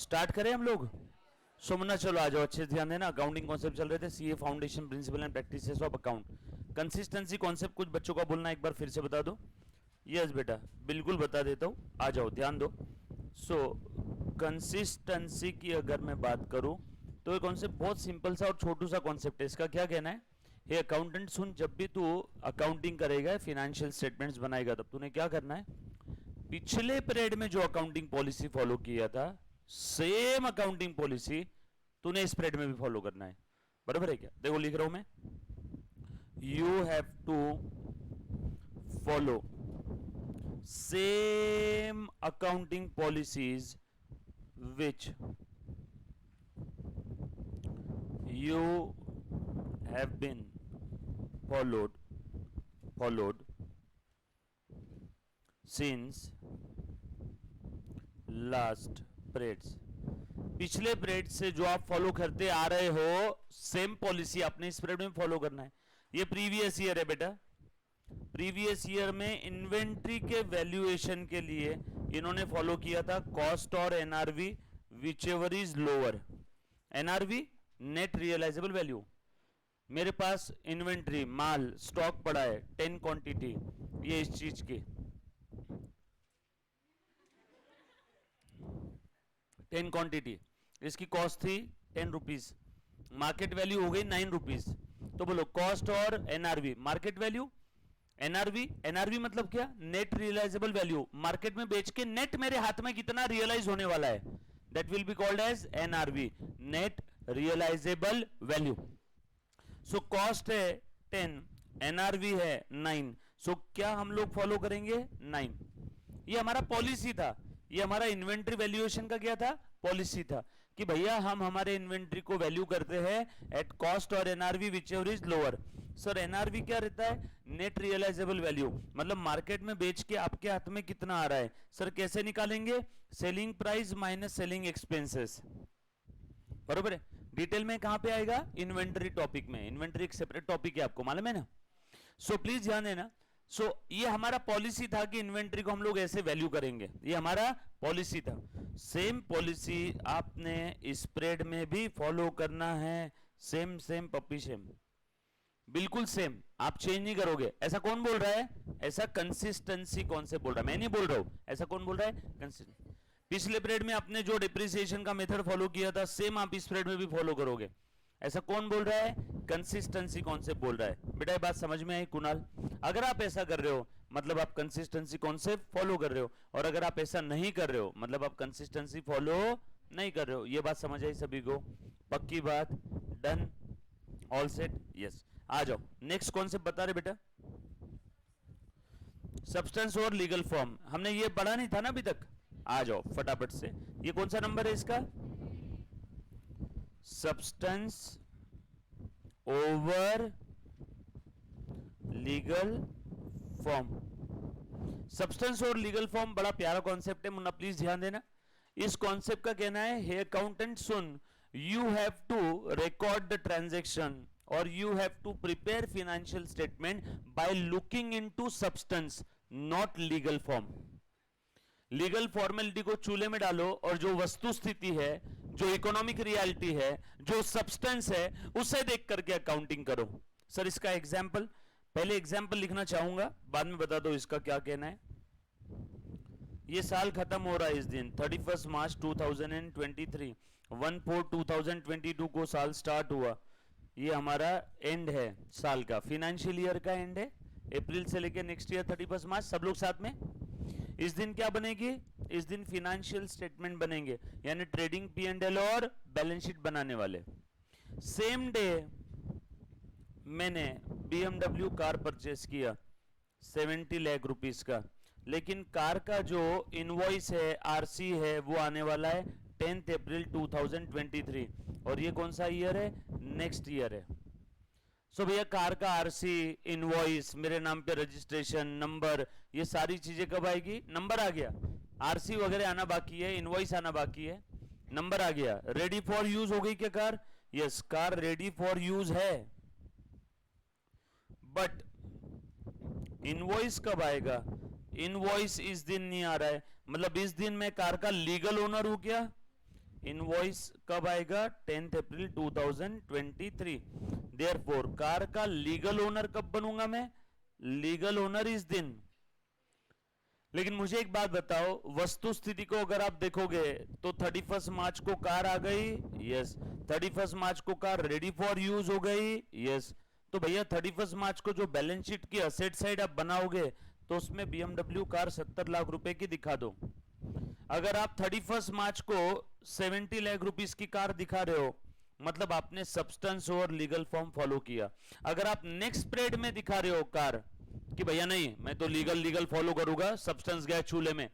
Start करें हम लोग। सोमना चलो आ जाओ, अच्छे से ध्यान देना। अकाउंटिंग कॉन्सेप्ट चल रहे थे, CA foundation principle and practices of account. Consistency concept कुछ बच्चों का बोलना एक बार फिर से बता दो। यस बेटा, बिल्कुल बता देता हूं, आ जाओ ध्यान दो। सो कंसिस्टेंसी की अगर मैं बात करूं तो ये कॉन्सेप्ट बहुत सिंपल सा और छोटू सा कॉन्सेप्ट है। इसका क्या कहना है, हे अकाउंटेंट सुन, जब भी तू अकाउंटिंग करेगा, फाइनेंशियल स्टेटमेंट्स बनाएगा, तब तूने क्या करना है, पिछले पीरियड में जो अकाउंटिंग पॉलिसी फॉलो किया था, सेम अकाउंटिंग पॉलिसी तूने इस पीरियड में भी फॉलो करना है। बराबर है क्या? देखो लिख रहा हूं मैं, you have to follow same accounting policies which you have been followed since last periods। पिछले पीरियड से जो आप फॉलो करते आ रहे हो, सेम पॉलिसी आपने इस पीरियड में फॉलो करना है। ये प्रीवियस ईयर है बेटा। प्रीवियस ईयर में इन्वेंट्री के वैल्यूएशन के लिए इन्होंने फॉलो किया था कॉस्ट और NRV whichever is lower. NRV net realisable value. मेरे पास इन्वेंट्री माल स्टॉक पड़ा है 10 क्वांटिटी, ये इस चीज की 10 क्वांटिटी, इसकी कॉस्ट थी 10 रुपीज, मार्केट वैल्यू हो गई 9 रुपीज। तो बोलो कॉस्ट और NRV, market value NRV, NRV मतलब क्या, नेट रियलाइजेबल वैल्यू। मार्केट में बेच के नेट मेरे हाथ में कितना रियलाइज होने वाला है, that will be called as NRV, net realisable value. So cost है 10, एनआरवी है 9। सो क्या हम लोग फॉलो करेंगे 9। ये हमारा पॉलिसी था, ये हमारा इन्वेंट्री वैल्यूएशन का क्या था, पॉलिसी था कि भैया हम हमारे इन्वेंट्री को वैल्यू करते हैं एट कॉस्ट और NRV whichever is lower. Sir NRV क्या रहता है, नेट रियलाइजेबल वैल्यू, मतलब मार्केट में बेच के आपके हाथ में कितना आ रहा है। सर कैसे निकालेंगे, selling price minus selling expenses. बरोबर है। डिटेल में कहां पे आएगा, इन्वेंटरी टॉपिक में। इन्वेंटरी एक सेपरेट टॉपिक है, आपको मालूम है ना। सो प्लीज ध्यान देना। सो ये हमारा पॉलिसी था कि इन्वेंट्री को हम लोग ऐसे वैल्यू करेंगे, ये हमारा पॉलिसी था। सेम पॉलिसी आपने स्प्रेड में भी फॉलो करना है, सेम सेम पप्पी सेम, बिल्कुल सेम, आप चेंज नहीं करोगे। ऐसा कौन बोल रहा है, ऐसा कंसिस्टेंसी कौन से बोल रहा है, मैं नहीं बोल रहा हूं, ऐसा कौन बोल रहा है, कंसिस्टेंसी। पिछले पीरियड में आपने जो डिप्रिसिएशन का मेथड फॉलो किया था, सेम आप इस पीरियड में भी फॉलो करोगे। ऐसा कौन बोल रहा है, कंसिस्टेंसी कॉन्सेप्ट बोल रहा है। बेटा ये बात समझ में आई कुणाल? अगर आप ऐसा कर रहे हो मतलब आप कंसिस्टेंसी कॉन्सेप्ट फॉलो कर रहे हो, और अगर आप ऐसा नहीं कर रहे हो मतलब आप कंसिस्टेंसी फॉलो नहीं कर रहे हो। ये बात समझ आई सभी को? पक्की बात, डन, ऑल सेट, यस। आ जाओ नेक्स्ट कॉन्सेप्ट बता रहे बेटा, सब्सटेंस और लीगल फॉर्म। हमने ये पढ़ा नहीं था ना अभी तक, आ जाओ फटाफट से। ये कौन सा नंबर है इसका, substance over legal form. Substance और लीगल फॉर्म बड़ा प्यारा कॉन्सेप्ट है मुन्ना, प्लीज ध्यान देना। इस कॉन्सेप्ट का कहना है, हे अकाउंटेंट सुन, you have to record the transaction और you have to prepare financial statement by looking into substance not legal form. Legal formality को चूल्हे में डालो और जो वस्तु स्थिति है, जो इकोनॉमिक रियलिटी है, जो सब्सटेंस है, उसे देख करके अकाउंटिंग करो। सर इसका एग्जाम्पल, पहले एग्जाम्पल लिखना चाहूंगा, बाद में बता दो इसका क्या कहना है। ये साल खत्म हो रहा है इस दिन 31 मार्च 2023, 1/4/2022 को साल स्टार्ट हुआ। ये हमारा एंड है साल का, फाइनेंशियल ईयर का एंड है, अप्रैल से लेकर नेक्स्ट ईयर 31 मार्च। सब लोग साथ में। इस दिन क्या बनेगी, इस दिन फाइनेंशियल स्टेटमेंट बनेंगे, यानी ट्रेडिंग P&L और बैलेंस शीट बनाने वाले। सेम डे मैंने BMW कार परचेस किया 70 लाख रुपीस का, लेकिन कार का जो इनवॉइस है, आरसी है, वो आने वाला है 10 अप्रैल 2023, और ये कौन सा ईयर है, नेक्स्ट ईयर है। सो भैया कार का आरसी, इनवॉइस, मेरे नाम पे रजिस्ट्रेशन नंबर, ये सारी चीजें कब आएगी, नंबर आ गया, आरसी वगैरह आना बाकी है, इनवॉइस आना बाकी है, नंबर आ गया। रेडी फॉर यूज हो गई क्या car, yes car ready for use है। बट इनवॉइस कब आएगा, इनवॉइस इस दिन नहीं आ रहा है, मतलब इस दिन मैं कार का लीगल ओनर हूं क्या, इनवॉइस कब आएगा? 10 अप्रैल 2023। देयरफॉर कार का लीगल ओनर कब बनूंगा मैं? लीगल ओनर इस दिन। लेकिन मुझे एक बात बताओ, वस्तु स्थिति को अगर आप देखोगे तो 31 मार्च को कार आ गई, यस। 31 मार्च को कार रेडी फॉर यूज हो गई, यस। तो भैया 31 मार्च को जो बैलेंस शीट की असेट साइड आप बनाओगे तो उसमें BMW कार 70 लाख रुपए की दिखा दो। अगर आप 31 मार्च को 70 लाख रुपीस की कार दिखा रहे हो, मतलब आपने सब्सटेंस और लीगल फॉर्म फॉलो किया। अगर आप नेक्स्ट पीरियड में दिखा रहे हो कार कि भैया नहीं मैं तो लीगल फॉलो करूंगा, सब्सटेंस गया चूल्हे में,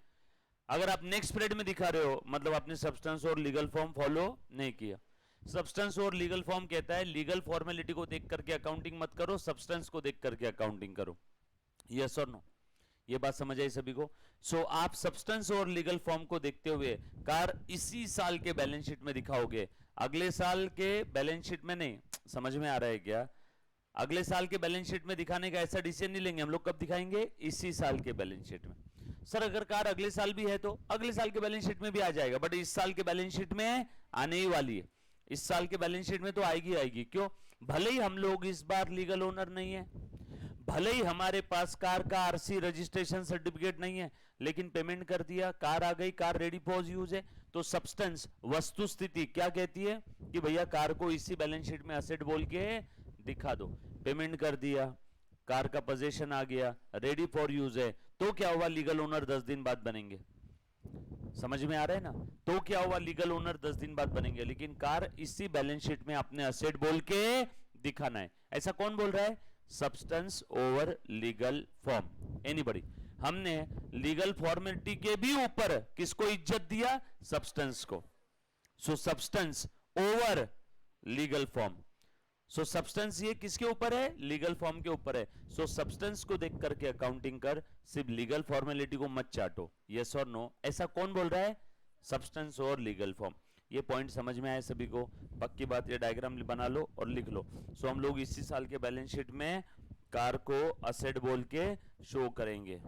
अगर आप नेक्स्ट पीरियड में दिखा रहे हो मतलब आपने सब्सटेंस और लीगल फॉर्म फॉलो नहीं किया। सब्सटेंस और लीगल फॉर्म कहता है लीगल फॉर्मेलिटी को देख करके अकाउंटिंग मत करो, सब्सटेंस को देख करके अकाउंटिंग करो। यस और नो? ये बात समझ आई सभी को? सो आप सब्सटेंस और लीगल फॉर्म को देखते हुए कार इसी साल के बैलेंस शीट में दिखाओगे, अगले साल के बैलेंस शीट में नहीं। समझ में आ रहा है क्या? अगले साल के बैलेंस शीट में दिखाने का ऐसा डिसीजन नहीं लेंगे हम लोग। कब दिखाएंगे? इसी साल के बैलेंस शीट में। सर अगर कार अगले साल भी है तो अगले साल के बैलेंस शीट में भी आ जाएगा, बट इस साल के बैलेंस शीट में आने ही वाली है। इस साल के बैलेंस शीट में तो आएगी। क्यों? भले ही हम लोग इस बार लीगल ओनर नहीं है, भले ही हमारे पास कार का आरसी रजिस्ट्रेशन सर्टिफिकेट नहीं है, लेकिन पेमेंट कर दिया, कार आ गई, कार रेडी फॉर यूज है। तो सब्सटेंस वस्तु स्थिति क्या कहती है कि भैया कार को इसी बैलेंस शीट में असेट बोल के दिखा दो। पेमेंट कर दिया, कार का पोजीशन आ गया, रेडी फॉर यूज है, तो क्या हुआ? लीगल ओनर 10 दिन बाद बनेंगे। समझ में आ रहा है ना? तो क्या हुआ? लीगल ओनर 10 दिन बाद बनेंगे, लेकिन कार इसी बैलेंस शीट में अपने असेट बोल के दिखाना है। ऐसा कौन बोल रहा है? Substance over legal form. Anybody? हमने लीगल फॉर्मेलिटी के भी ऊपर किसको इज्जत दिया? सब्सटेंस को। सो सब्सटेंस ओवर लीगल फॉर्म। सो सब्सटेंस ये किसके ऊपर है? लीगल फॉर्म के ऊपर है। सो सब्सटेंस को देख करके अकाउंटिंग कर, सिर्फ लीगल फॉर्मेलिटी को मत चाटो। यस और नो? ऐसा कौन बोल रहा है? सब्सटेंस और लीगल फॉर्म। ये पॉइंट समझ में आए सभी को? पक्की बात। ये डायग्राम बना लो और लिख लो। सो हम लोग इसी साल के बैलेंस शीट में कार को असेट बोल के शो करेंगे।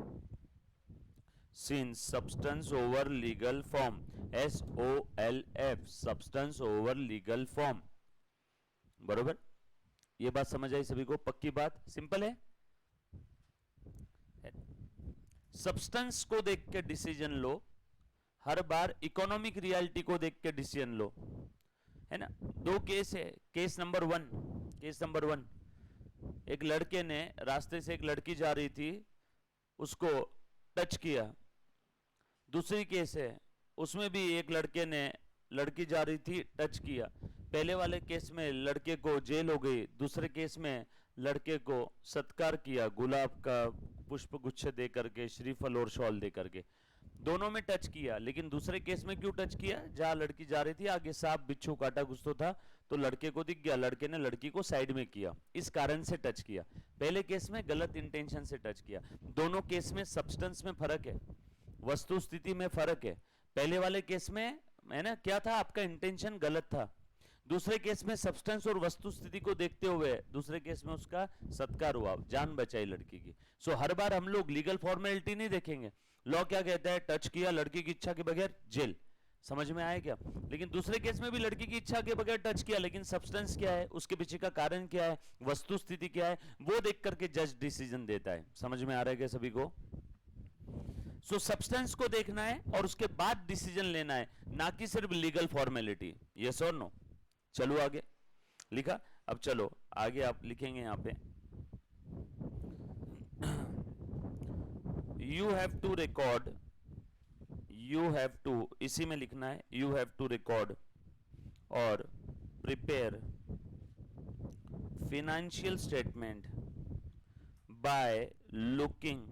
Since substance over legal form, SOLF, substance over legal form. बरोबर? ये बात समझ आई सभी को? पक्की बात, सिंपल है। सब्सटेंस को देख के डिसीजन लो, हर बार इकोनॉमिक रियलिटी को देख के डिसीजन लो, है ना? दो केस है। केस नंबर वन, एक लड़के ने रास्ते से एक लड़की जा रही थी, उसको टच किया। दूसरी केस है, उसमें भी एक लड़के ने लड़की जा रही थी, टच किया। पहले वाले केस में लड़के को जेल हो गई, दूसरे केस में लड़के को सत्कार किया, गुलाब का पुष्प गुच्छ दे करके, श्रीफल और शॉल दे करके। दोनों में टच किया, लेकिन दूसरे केस में क्यों टच किया? जहां लड़की जा रही थी आगे सांप बिच्छू काटा कुछ तो था, तो लड़के को दिख गया, लड़के ने लड़की को साइड में किया, इस कारण से टच किया। पहले केस में गलत इंटेंशन से टच किया। दोनों केस में सब्सटेंस में फर्क है, वस्तु स्थिति में फर्क है। पहले वाले केस में है ना क्या था? आपका इंटेंशन गलत था। दूसरे केस में सब्सटेंस और वस्तु स्थिति को देखते हुए दूसरे केस में उसका सत्कार हुआ, जान बचाई लड़की की। सो हर बार हम लोग लीगल फॉर्मेलिटी नहीं देखेंगे। लॉ क्या कहता है? टच किया, लड़की की इच्छा के बगैर जेल। समझ में आया क्या? लेकिन दूसरे केस में भी लड़की की इच्छा के बगैर टच किया, लेकिन सब्सटेंस क्या है, उसके पीछे का कारण क्या है, वस्तु स्थिति क्या है, वो देख करके जज डिसीजन देता है। समझ में आ रहा है क्या सभी को? सो सब्सटेंस को देखना है और उसके बाद डिसीजन लेना है, ना कि सिर्फ लीगल फॉर्मेलिटी। यस और नो? चलो आगे। लिखा? अब चलो आगे आप लिखेंगे यहां पे, you have to record, you have to, इसी में लिखना है, यू हैव टू रिकॉर्ड और prepare financial statement by looking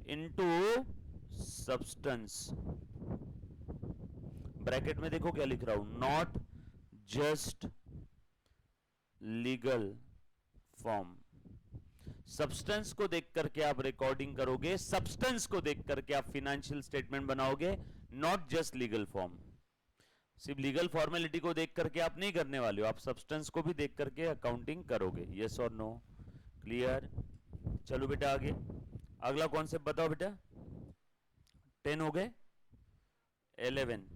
into substance. Bracket में देखो क्या लिख रहा हूं, not just legal form. Substance को देख करके आप रिकॉर्डिंग करोगे, सब्सटेंस को देख करके आप फाइनेंशियल स्टेटमेंट बनाओगे, नॉट जस्ट लीगल फॉर्म। सिर्फ लीगल फॉर्मेलिटी को देख करके आप नहीं करने वाले हो, आप सब्सटेंस को भी देख करके अकाउंटिंग करोगे। यस और नो? क्लियर? चलो बेटा आगे, अगला कॉन्सेप्ट बताओ बेटा। 10 हो गए, 11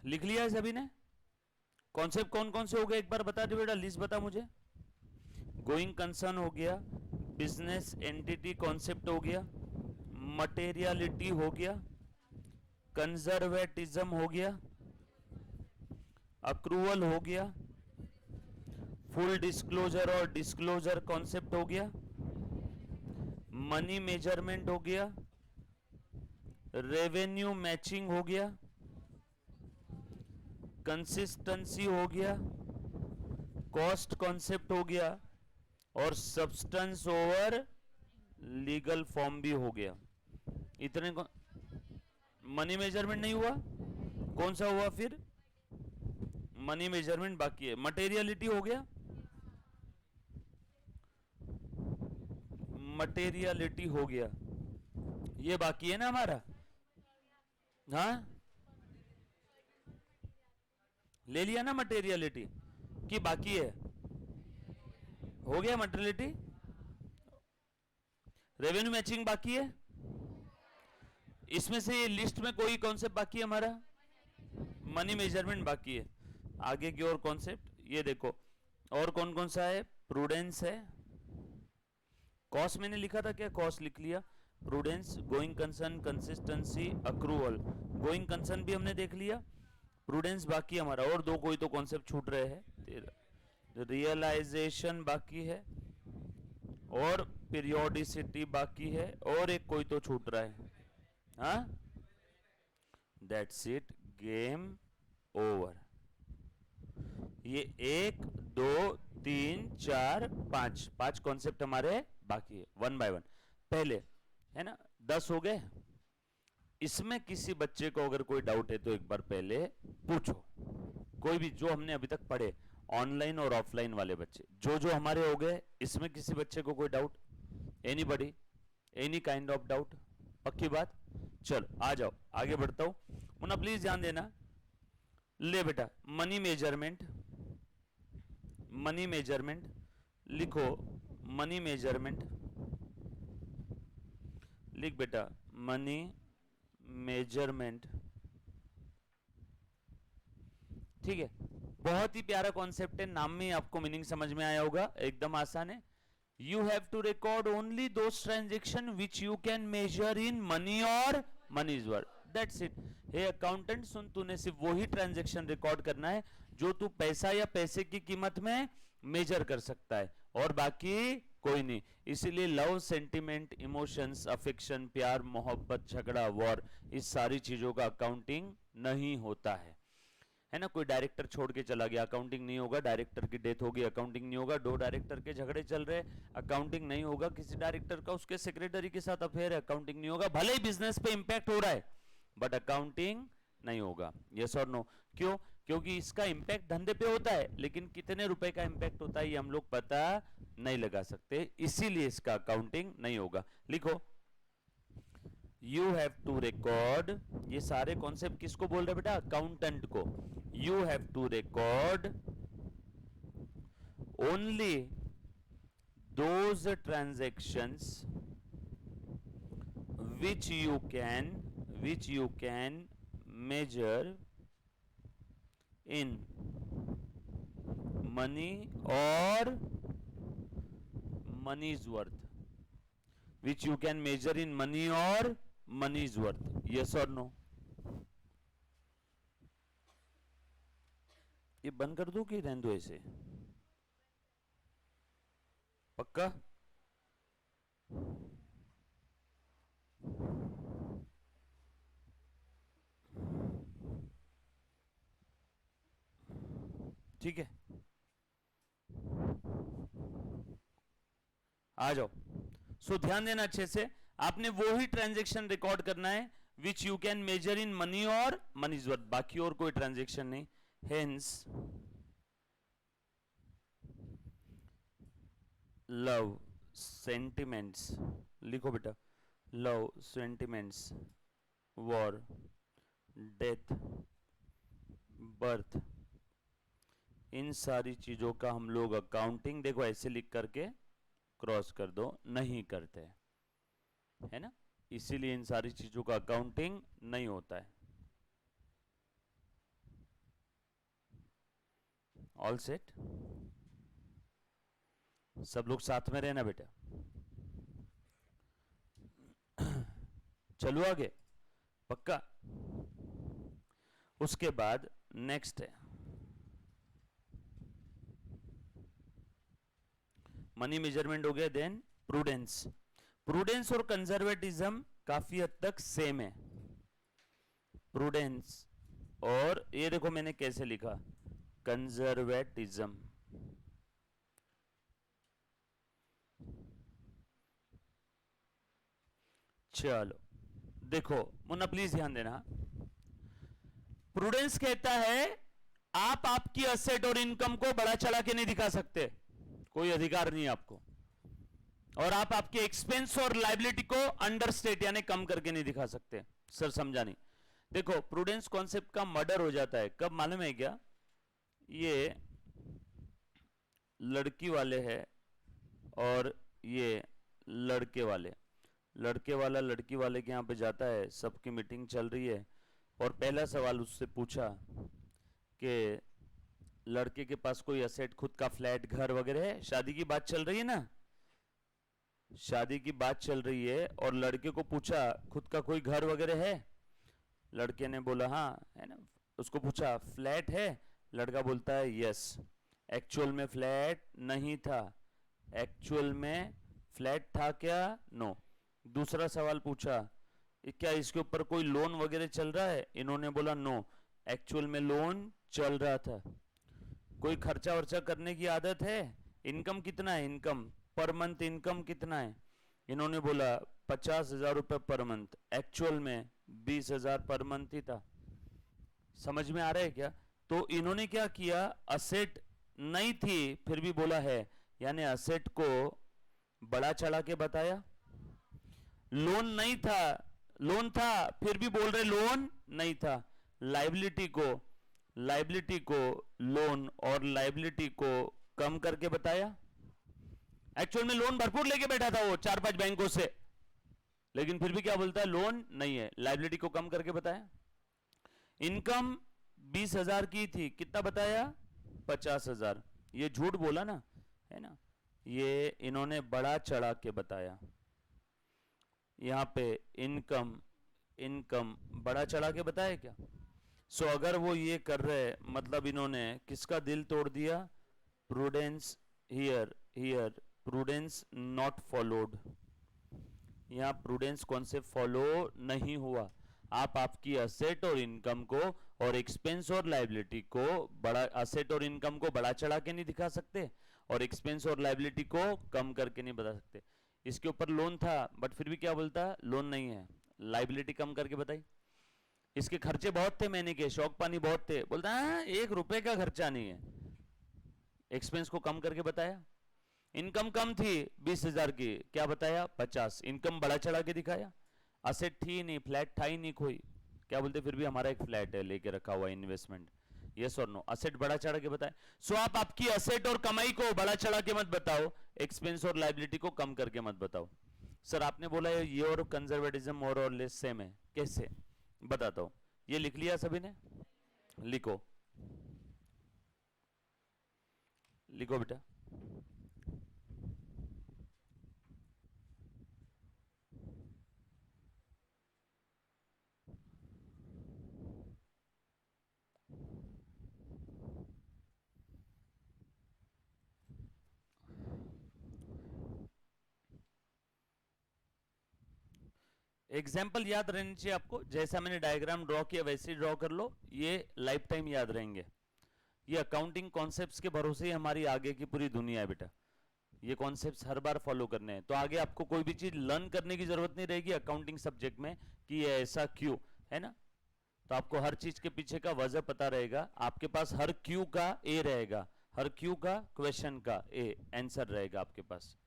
लिख लिया है सभी ने? कॉन्सेप्ट कौन कौन से हो गए एक बार बता दो बेटा, लिस्ट बता मुझे। गोइंग कंसर्न हो गया, बिजनेस एंटिटी कॉन्सेप्ट हो गया, मटेरियलिटी हो गया, कंजर्वेटिज्म हो गया, अक्रूवल हो गया, फुल डिस्क्लोजर और डिस्क्लोजर कॉन्सेप्ट हो गया, मनी मेजरमेंट हो गया, रेवेन्यू मैचिंग हो गया, कंसिस्टेंसी हो गया, कॉस्ट कॉन्सेप्ट हो गया, और सब्सटेंस ओवर लीगल फॉर्म भी हो गया। इतने को मनी मेजरमेंट नहीं हुआ, कौन सा हुआ फिर? मनी मेजरमेंट बाकी है। मटेरियलिटी हो गया, मटेरियलिटी हो गया, ये बाकी है ना हमारा। हाँ ले लिया ना मटेरियलिटी, की बाकी है? हो गया मटेरियलिटी। रेवेन्यू मैचिंग बाकी है। इसमें से ये लिस्ट में कोई कॉन्सेप्ट बाकी है हमारा? मनी मेजरमेंट बाकी है। आगे की और कॉन्सेप्ट ये देखो, और कौन कौन सा है? प्रूडेंस है, कॉस्ट मैंने लिखा था क्या? कॉस्ट लिख लिया, prudence, going concern, consistency, accrual. Going concern भी हमने देख लिया, प्रूडेंस बाकी हमारा, और दो कोई तो कॉन्सेप्ट छूट रहे हैं। रियलाइजेशन बाकी है, और पीरियोडिसिटी बाकी है, और एक कोई तो छूट रहा है। हाँ दैट्स इट, गेम ओवर। ये 1 2 3 4 5 5 कॉन्सेप्ट हमारे बाकी है, वन बाय वन। पहले है ना 10 हो गए। इसमें किसी बच्चे को अगर कोई डाउट है तो एक बार पहले पूछो, कोई भी जो हमने अभी तक पढ़े, ऑनलाइन और ऑफलाइन वाले बच्चे जो जो हमारे हो गए, इसमें किसी बच्चे को कोई doubt? Anybody, any kind of doubt? पक्की बात? चलो आ जाओ, आगे बढ़ता हूं। मुन्ना प्लीज ध्यान देना। ले बेटा, मनी मेजरमेंट, मनी मेजरमेंट लिखो, मनी मेजरमेंट लिख बेटा, मनी मेजरमेंट। ठीक है, बहुत ही प्यारा कॉन्सेप्ट है, नाम में आपको मीनिंग समझ में आया होगा, एकदम आसान है। You have to record only those transactions which you can measure in money or money's worth. That's it. Hey accountant सुन, तूने सिर्फ वही ट्रांजेक्शन रिकॉर्ड करना है जो तू पैसा या पैसे की कीमत में मेजर कर सकता है, और बाकी कोई नहीं। इसीलिए लव, सेंटिमेंट, इमोशंस, अफेक्शन, प्यार, मोहब्बत, झगड़ा, वॉर, इस सारी चीजों का अकाउंटिंग नहीं होता है ना। कोई डायरेक्टर छोड़ के चला गया, अकाउंटिंग नहीं होगा। डायरेक्टर की डेथ होगी, अकाउंटिंग नहीं होगा। 2 डायरेक्टर के झगड़े चल रहे, अकाउंटिंग नहीं होगा। किसी डायरेक्टर का उसके सेक्रेटरी के साथ अफेयर है, अकाउंटिंग नहीं होगा। भले ही बिजनेस पे इंपैक्ट हो रहा है, बट अकाउंटिंग नहीं होगा। यस और नो? क्यों? क्योंकि इसका इंपैक्ट धंधे पे होता है, लेकिन कितने रुपए का इंपैक्ट होता है ये हम लोग पता नहीं लगा सकते, इसीलिए इसका अकाउंटिंग नहीं होगा। लिखो, यू हैव टू रिकॉर्ड, ये सारे कॉन्सेप्ट किसको बोल रहे बेटा? अकाउंटेंट को। You have to record only those transactions which you can measure in money or money's worth, which you can measure in money or money's worth. Yes or no? ये बंद कर दूं कि रहने दो ऐसे? पक्का? ठीक है, आ जाओ। सो ध्यान देना अच्छे से, आपने वो ही ट्रांजैक्शन रिकॉर्ड करना है which you can measure in money और मनीज वर्थ, बाकी और कोई ट्रांजैक्शन नहीं। हेंस लव, सेंटिमेंट्स, लिखो बेटा, love, sentiments, war, death, birth, इन सारी चीजों का हम लोग अकाउंटिंग, देखो ऐसे लिख करके क्रॉस कर दो, नहीं करते, है ना। इसीलिए इन सारी चीजों का अकाउंटिंग नहीं होता है। ऑल सेट, सब लोग साथ में रहना बेटा। चलो आगे, पक्का। उसके बाद नेक्स्ट है मनी मेजरमेंट हो गया, देन प्रूडेंस। प्रूडेंस और कंजर्वेटिज्म काफी हद तक सेम है। प्रूडेंस और ये देखो मैंने कैसे लिखा, कंजर्वेटिज्म। चलो देखो मुन्ना प्लीज ध्यान देना। प्रूडेंस कहता है आप आपकी असेट और इनकम को बढ़ा चढ़ा के नहीं दिखा सकते, कोई अधिकार नहीं है आपको। और आप आपके एक्सपेंस और लाइबिलिटी को अंडरस्टेट यानी कम करके नहीं दिखा सकते। सर समझा नहीं। देखो प्रूडेंस कॉन्सेप्ट का मर्डर हो जाता है कब मालूम है क्या? ये लड़की वाले हैं और ये लड़के वाले, लड़के वाला लड़की वाले के यहाँ पे जाता है, सबकी मीटिंग चल रही है और पहला सवाल उससे पूछा कि लड़के के पास कोई असेट, खुद का फ्लैट घर वगैरह है? शादी की बात चल रही है ना, शादी की बात चल रही है और लड़के को पूछा खुद का कोई घर वगैरह है? लड़के ने बोला हाँ है ना। उसको पूछा फ्लैट है? लड़का बोलता है यस। एक्चुअल में फ्लैट नहीं था। एक्चुअल में फ्लैट था क्या? नो। दूसरा सवाल पूछा क्या इसके ऊपर कोई लोन वगैरह चल रहा है? इन्होंने बोला नो, एक्चुअल में लोन चल रहा था। कोई खर्चा वर्चा करने की आदत है? इनकम कितना है? इनकम पर मंथ इनकम कितना है? इन्होंने बोला 50,000 रुपये पर मंथ, एक्चुअल में 20,000 पर मंथ ही था। समझ में आ रहा है क्या? तो इन्होंने क्या किया, असेट नहीं थी फिर भी बोला है, यानी असेट को बड़ा चढ़ा के बताया। लोन नहीं था, लोन था फिर भी बोल रहे लोन नहीं था। लाइबिलिटी को लोन और लाइबिलिटी को कम करके बताया। एक्चुअल में लोन भरपूर लेके बैठा था वो 4-5 बैंकों से, लेकिन फिर भी क्या बोलता है लोन नहीं है, लाइबिलिटी को कम करके बताया। इनकम 20,000 की थी, कितना बताया? 50,000। ये झूठ बोला ना, है ना। ये इन्होंने बड़ा चढ़ा के बताया। यहां पे इनकम बड़ा चढ़ा के बताया क्या? सो अगर वो ये कर रहे मतलब इन्होंने किसका दिल तोड़ दिया? Prudence here prudence not followed. यहां प्रूडेंस कॉन्सेप्ट फॉलो नहीं हुआ। आप आपकी असेट और इनकम को और एक्सपेंस और लाइबिलिटी को बड़ा, असेट और इनकम को बड़ा चढ़ा के नहीं दिखा सकते और एक्सपेंस और लाइबिलिटी को कम करके नहीं बता सकते। इसके ऊपर लोन था बट फिर भी क्या बोलता? लोन नहीं है। लाइबिलिटी कम करके बताई। इसके खर्चे बहुत थे महीने के, शौक पानी बहुत थे, बोलता है 1 रुपए का खर्चा नहीं है। एक्सपेंस को कम करके बताया। इनकम कम थी 20,000 की, क्या बताया? 50। इनकम बड़ा चढ़ा के दिखाया। असेट थी नहीं, फ्लैट था ही नहीं कोई, क्या बोलते फिर भी हमारा एक फ्लैट है लेके रखा हुआ इन्वेस्टमेंट। यस और नो, असेट बड़ा चढ़ा के बताए। सो आप आपकी असेट और कमाई को बड़ा चढ़ा के मत बताओ, एक्सपेंस और लाइबिलिटी को कम करके मत बताओ। सर आपने बोला ये और कंजर्वेटिज्म मोर और लेस सेम है, कैसे? बताता हूं। ये लिख लिया सभी ने? लिखो लिखो बेटा। एग्जाम्पल याद रहनी चाहिए आपको, जैसा मैंने डायग्राम ड्रॉ किया वैसे ही ड्रॉ कर लो, ये लाइफ टाइम याद रहेंगे। ये अकाउंटिंग कॉन्सेप्ट्स के भरोसे ही हमारी आगे की पूरी दुनिया है बेटा। ये कॉन्सेप्ट्स हर बार फॉलो करने हैं, तो आगे आपको कोई भी चीज लर्न करने की जरूरत नहीं रहेगी अकाउंटिंग सब्जेक्ट में कि ये ऐसा क्यों है ना। तो आपको हर चीज के पीछे का वजह पता रहेगा। आपके पास हर क्यू का ए रहेगा, हर क्यू का क्वेश्चन का ए आंसर रहेगा आपके पास।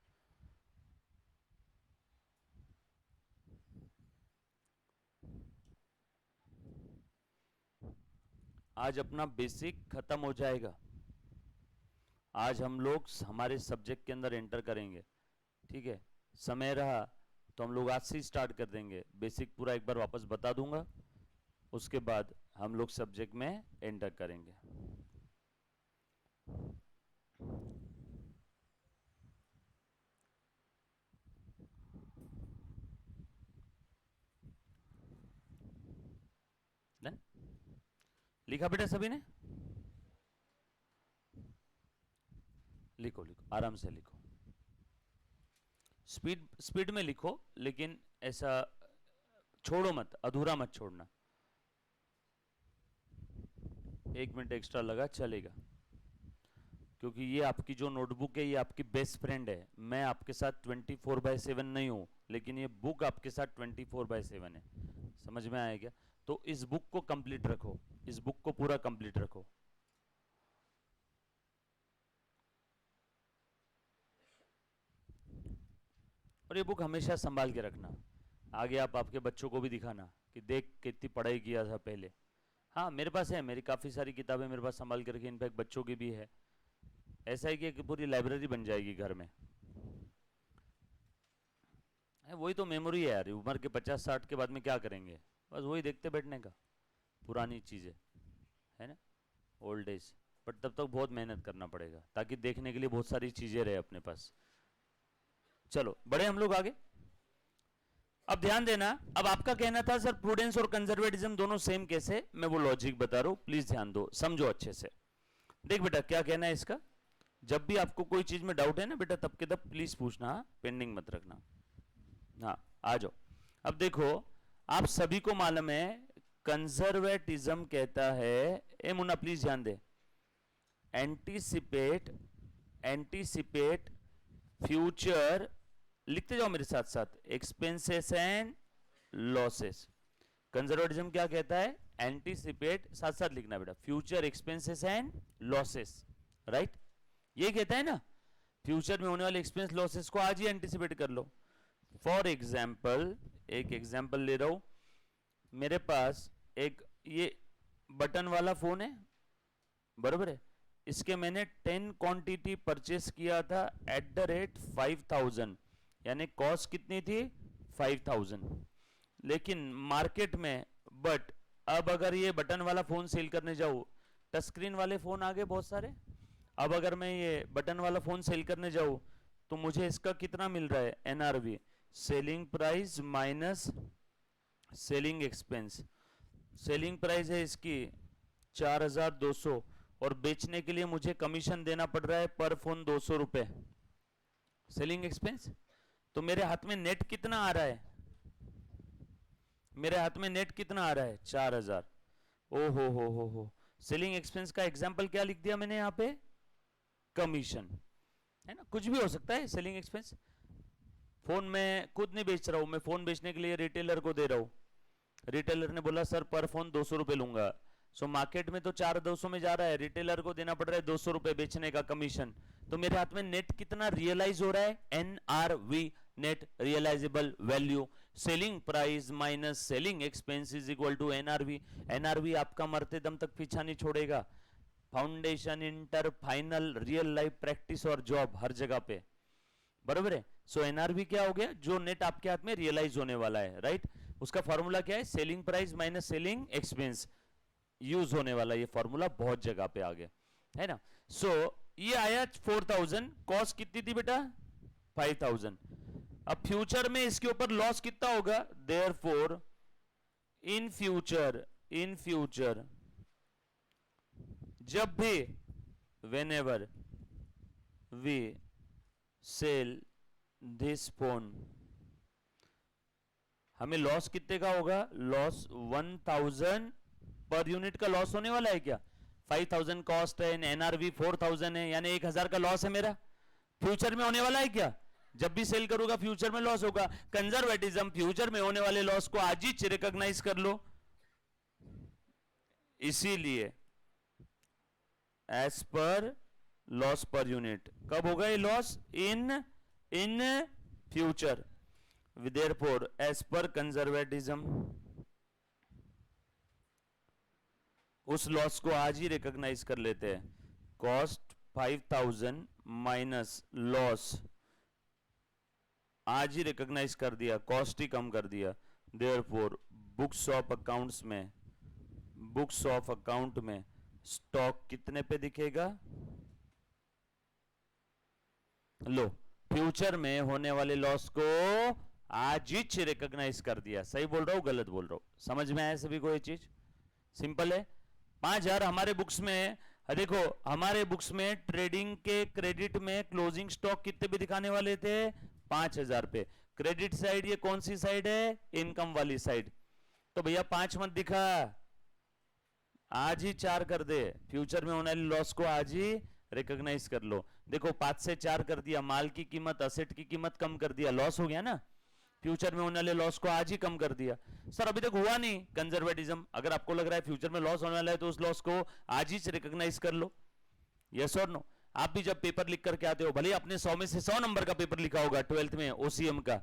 आज अपना बेसिक खत्म हो जाएगा। आज हम लोग हमारे सब्जेक्ट के अंदर एंटर करेंगे, ठीक है। समय रहा तो हम लोग आज से स्टार्ट कर देंगे। बेसिक पूरा एक बार वापस बता दूंगा, उसके बाद हम लोग सब्जेक्ट में एंटर करेंगे। डन? लिखा बेटा सभी ने? लिखो लिखो, आराम से लिखो, स्पीड स्पीड में लिखो, लेकिन ऐसा छोड़ो मत, अधूरा मत छोड़ना। 1 मिनट एक्स्ट्रा लगा चलेगा, क्योंकि ये आपकी जो नोटबुक है ये आपकी बेस्ट फ्रेंड है। मैं आपके साथ 24/7 नहीं हूं, लेकिन ये बुक आपके साथ 24/7 है। समझ में आया क्या? तो इस बुक को कंप्लीट रखो, इस बुक को पूरा कंप्लीट रखो। और ये बुक हमेशा संभाल के रखना, आगे आप आपके बच्चों को भी दिखाना कि देख कितनी पढ़ाई किया था पहले। हाँ मेरे पास है, मेरी काफ़ी सारी किताबें मेरे पास संभाल के रखी, इनफैक्ट बच्चों की भी है। ऐसा है कि पूरी लाइब्रेरी बन जाएगी घर में। वही तो मेमोरी है यार, उम्र के 50-60 के बाद में क्या करेंगे, बस वही देखते बैठने का, पुरानी चीज़ें है ना, ओल्ड एज। बट तब तक बहुत मेहनत करना पड़ेगा, ताकि देखने के लिए बहुत सारी चीज़ें रहे अपने पास। चलो बढ़े हम लोग आगे। अब ध्यान देना, अब आपका कहना था सर प्रूडेंस और कंजर्वेटिज्म दोनों सेम कैसे, मैं वो लॉजिक बता रहा हूं, प्लीज ध्यान दो, समझो अच्छे से। देख बेटा क्या कहना है इसका, जब भी आपको कोई चीज में डाउट है ना बेटा, तब के तब प्लीज पूछना, पेंडिंग मत रखना। हाँ आ जाओ। अब देखो, आप सभी को मालूम है कंजर्वेटिज्म कहता है, ए मुन्ना प्लीज ध्यान दे, एंटीसिपेट, एंटीसिपेट फ्यूचर, लिखते जाओ मेरे साथ साथ, एक्सपेंसेस एंड लॉसेस। कंजर्वेटिज्म क्या कहता है? एंटीसिपेट, साथ साथ लिखना बेटा, future expenses and losses, right? ये कहता है ना, फ्यूचर में होने वाले एक्सपेंस लॉसेस को आज ही एंटीसिपेट कर लो। फॉर एग्जाम्पल, एक एग्जाम्पल ले रहा हूं, मेरे पास एक ये बटन वाला फोन है, बरोबर है, इसके मैंने 10 क्वांटिटी परचेस किया था एट द रेट 5000, यानी कॉस्ट कितनी थी 5000, लेकिन मार्केट में, बट अब अगर ये बटन वाला फोन सेल करने जाऊं, टच स्क्रीन वाले फोन आ गए बहुत सारे, अब अगर मैं ये बटन वाला फोन सेल करने जाऊं तो मुझे इसका कितना मिल रहा है, NRV, selling price minus selling expense. Selling price है इसकी 4200, और बेचने के लिए मुझे कमीशन देना पड़ रहा है पर फोन 200 रुपए, सेलिंग एक्सपेंस। तो मेरे हाथ में नेट कितना आ रहा है, मेरे हाथ में नेट कितना आ रहा है 4000। ओ हो, सेलिंग एक्सपेंस का एग्जांपल क्या लिख दिया मैंने यहाँ पे, कमीशन, है ना, कुछ भी हो सकता है सेलिंग एक्सपेंस। फोन मैं खुद नहीं बेच रहा हूं, मैं फोन बेचने के लिए रिटेलर को दे रहा हूं, रिटेलर ने बोला सर पर फोन 200 रुपए लूंगा, सो मार्केट में तो 4200 में जा रहा है, रिटेलर को देना पड़ रहा है 200 रुपए बेचने का कमीशन, तो मेरे हाथ में नेट कितना रियलाइज हो रहा है, NRV, net realisable value, selling price minus selling expense is equal to NRV. NRV आपका मरते दम तक पीछा नहीं छोड़ेगा, foundation, inter, final, real life practice और जॉब, हर जगह पे, बराबर है। सो एनआरवी क्या हो गया, जो नेट आपके हाथ में रियलाइज होने वाला है, राइट? उसका फॉर्मूला क्या है, selling price minus selling expense, use होने वाला ये फॉर्मूला बहुत जगह पे आ गया, है ना। सो ये आया 4000, कॉस्ट कितनी थी बेटा 5000। अब फ्यूचर में इसके ऊपर लॉस कितना होगा, therefore in future, in future जब भी, whenever we sell this phone, हमें लॉस कितने का होगा, लॉस 1000 पर यूनिट का लॉस होने वाला है क्या, 5000 कॉस्ट है, एनआरवी 4000 है, यानी 1000 का लॉस है मेरा, फ्यूचर में होने वाला है क्या, जब भी सेल करूंगा फ्यूचर में लॉस होगा। कंजर्वेटिज्म फ्यूचर में होने वाले लॉस को आज ही रिकॉग्नाइज कर लो, इसीलिए as per loss per unit, कब होगा ये loss, in future, therefore as per conservatism उस लॉस को आज ही रिकॉग्नाइज कर लेते हैं, कॉस्ट 5000 माइनस लॉस, आज ही रिकॉग्नाइज कर दिया, कॉस्ट ही कम कर दिया, therefore बुक्स ऑफ अकाउंट्स में, बुक्स ऑफ अकाउंट में स्टॉक कितने पे दिखेगा, लो, फ्यूचर में होने वाले लॉस को आज ही रिकॉग्नाइज कर दिया। सही बोल रहा हूं गलत बोल रहा हूं? समझ में आया सभी को ये चीज? सिंपल है। 5000 हमारे बुक्स में, देखो हमारे बुक्स में ट्रेडिंग के क्रेडिट में क्लोजिंग स्टॉक कितने पे दिखाने वाले थे? 5000 पे। क्रेडिट साइड ये कौन सी साइड है? इनकम वाली साइड। तो भैया 5 मत दिखा, आज ही 4 कर दे। फ्यूचर में होने वाले लॉस को आज ही रिकॉग्नाइज कर लो। देखो 5 से 4 कर दिया, माल की कीमत, असेट की कीमत कम कर दिया, लॉस हो गया ना। फ्यूचर में होने वाले लॉस को आज ही कम कर दिया। सर अभी तक हुआ नहीं, कंजर्वेटिज्म। अगर आपको लग रहा है फ्यूचर में लॉस होने वाला है तो उस लॉस को आज ही से रिकॉग्नाइज कर लो। यस और नो? आप भी जब पेपर लिख करके आते हो, भले अपने 100 में से 100 नंबर का पेपर लिखा होगा 12th में ओसीएम का,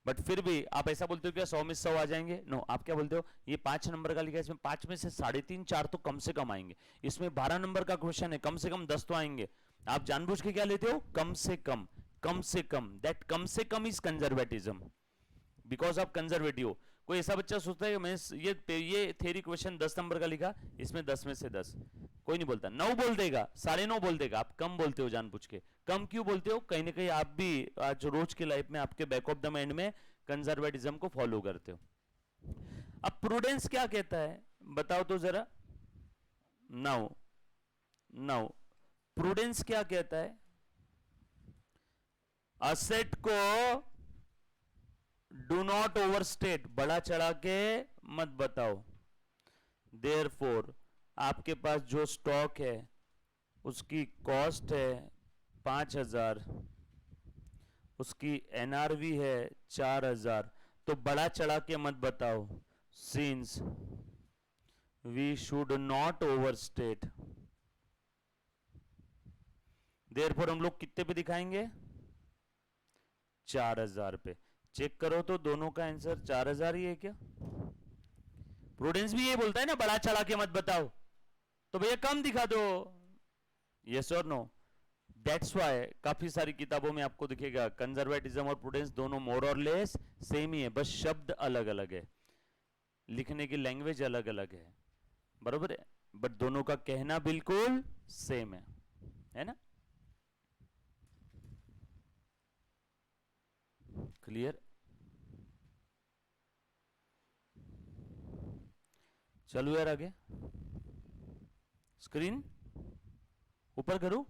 बट फिर भी आप ऐसा बोलते हो क्या 100 में 100 आ जाएंगे? नो, आप क्या बोलते हो? ये 5 नंबर का लिखा है, इसमें 5 में से 3.5 4 तो कम से कम आएंगे। इसमें 12 नंबर का क्वेश्चन है, कम से कम 10 तो आएंगे। आप जानबूझ के क्या लेते हो? कम से कम। कम से कम, दैट कम से कम is conservatism, because of conservative. कोई ऐसा बच्चा सोचता है मैं ये थ्योरी क्वेश्चन 10 नंबर का लिखा, इसमें 10 में से 10, कोई नहीं बोलता। 9 बोल देगा, 9.5 बोल देगा। आप कम बोलते हो जानबूझ के। कम क्यों बोलते हो? कहीं ना कहीं आप भी आज रोज की लाइफ में आपके बैक ऑफ द माइंड में कंजर्वेटिज्म को फॉलो करते हो। अब प्रूडेंस क्या कहता है बताओ तो जरा। नाउ नाउ प्रूडेंस क्या कहता है? असेट को डू नॉट ओवरस्टेट, बढ़ा चढ़ा के मत बताओ। देयरफॉर आपके पास जो स्टॉक है उसकी कॉस्ट है 5000, उसकी एनआरवी है 4000, तो बढ़ा चढ़ा के मत बताओ। Since we should not overstate, therefore हम लोग कितने पे दिखाएंगे? 4000 पे। चेक करो तो दोनों का आंसर 4000 ही है क्या? प्रूडेंस भी ये बोलता है ना बढ़ा चढ़ा के मत बताओ, तो भैया कम दिखा दो। यस और नो? दैट्स व्हाई काफी सारी किताबों में आपको दिखेगा कंजर्वेटिज्म और प्रूडेंस दोनों मोर और लेस सेम ही है, बस शब्द अलग अलग है, लिखने की लैंग्वेज अलग अलग है, बरोबर है, बट दोनों का कहना बिल्कुल सेम है ना? क्लियर? चलो यार आगे, स्क्रीन ऊपर करूं?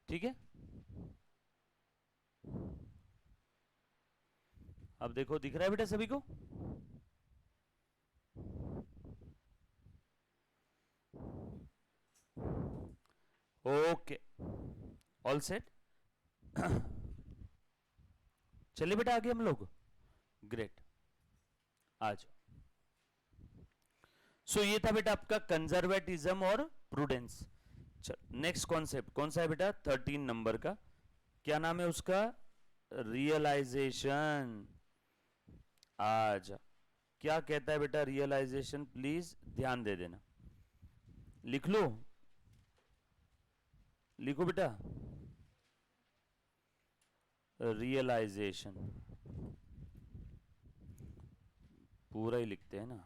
ठीक है, अब देखो दिख रहा है बेटा सभी को? Okay, all set. चलिए बेटा आगे हम लोग। ग्रेट, आज सो ये था बेटा आपका कंजर्वेटिज्म और प्रूडेंस। नेक्स्ट कॉन्सेप्ट कौन सा है बेटा? 13 नंबर का, क्या नाम है उसका? रियलाइजेशन। आज क्या कहता है बेटा रियलाइजेशन? प्लीज ध्यान दे देना। लिख लो, लिखो बेटा। रियलाइजेशन पूरा ही लिखते हैं ना।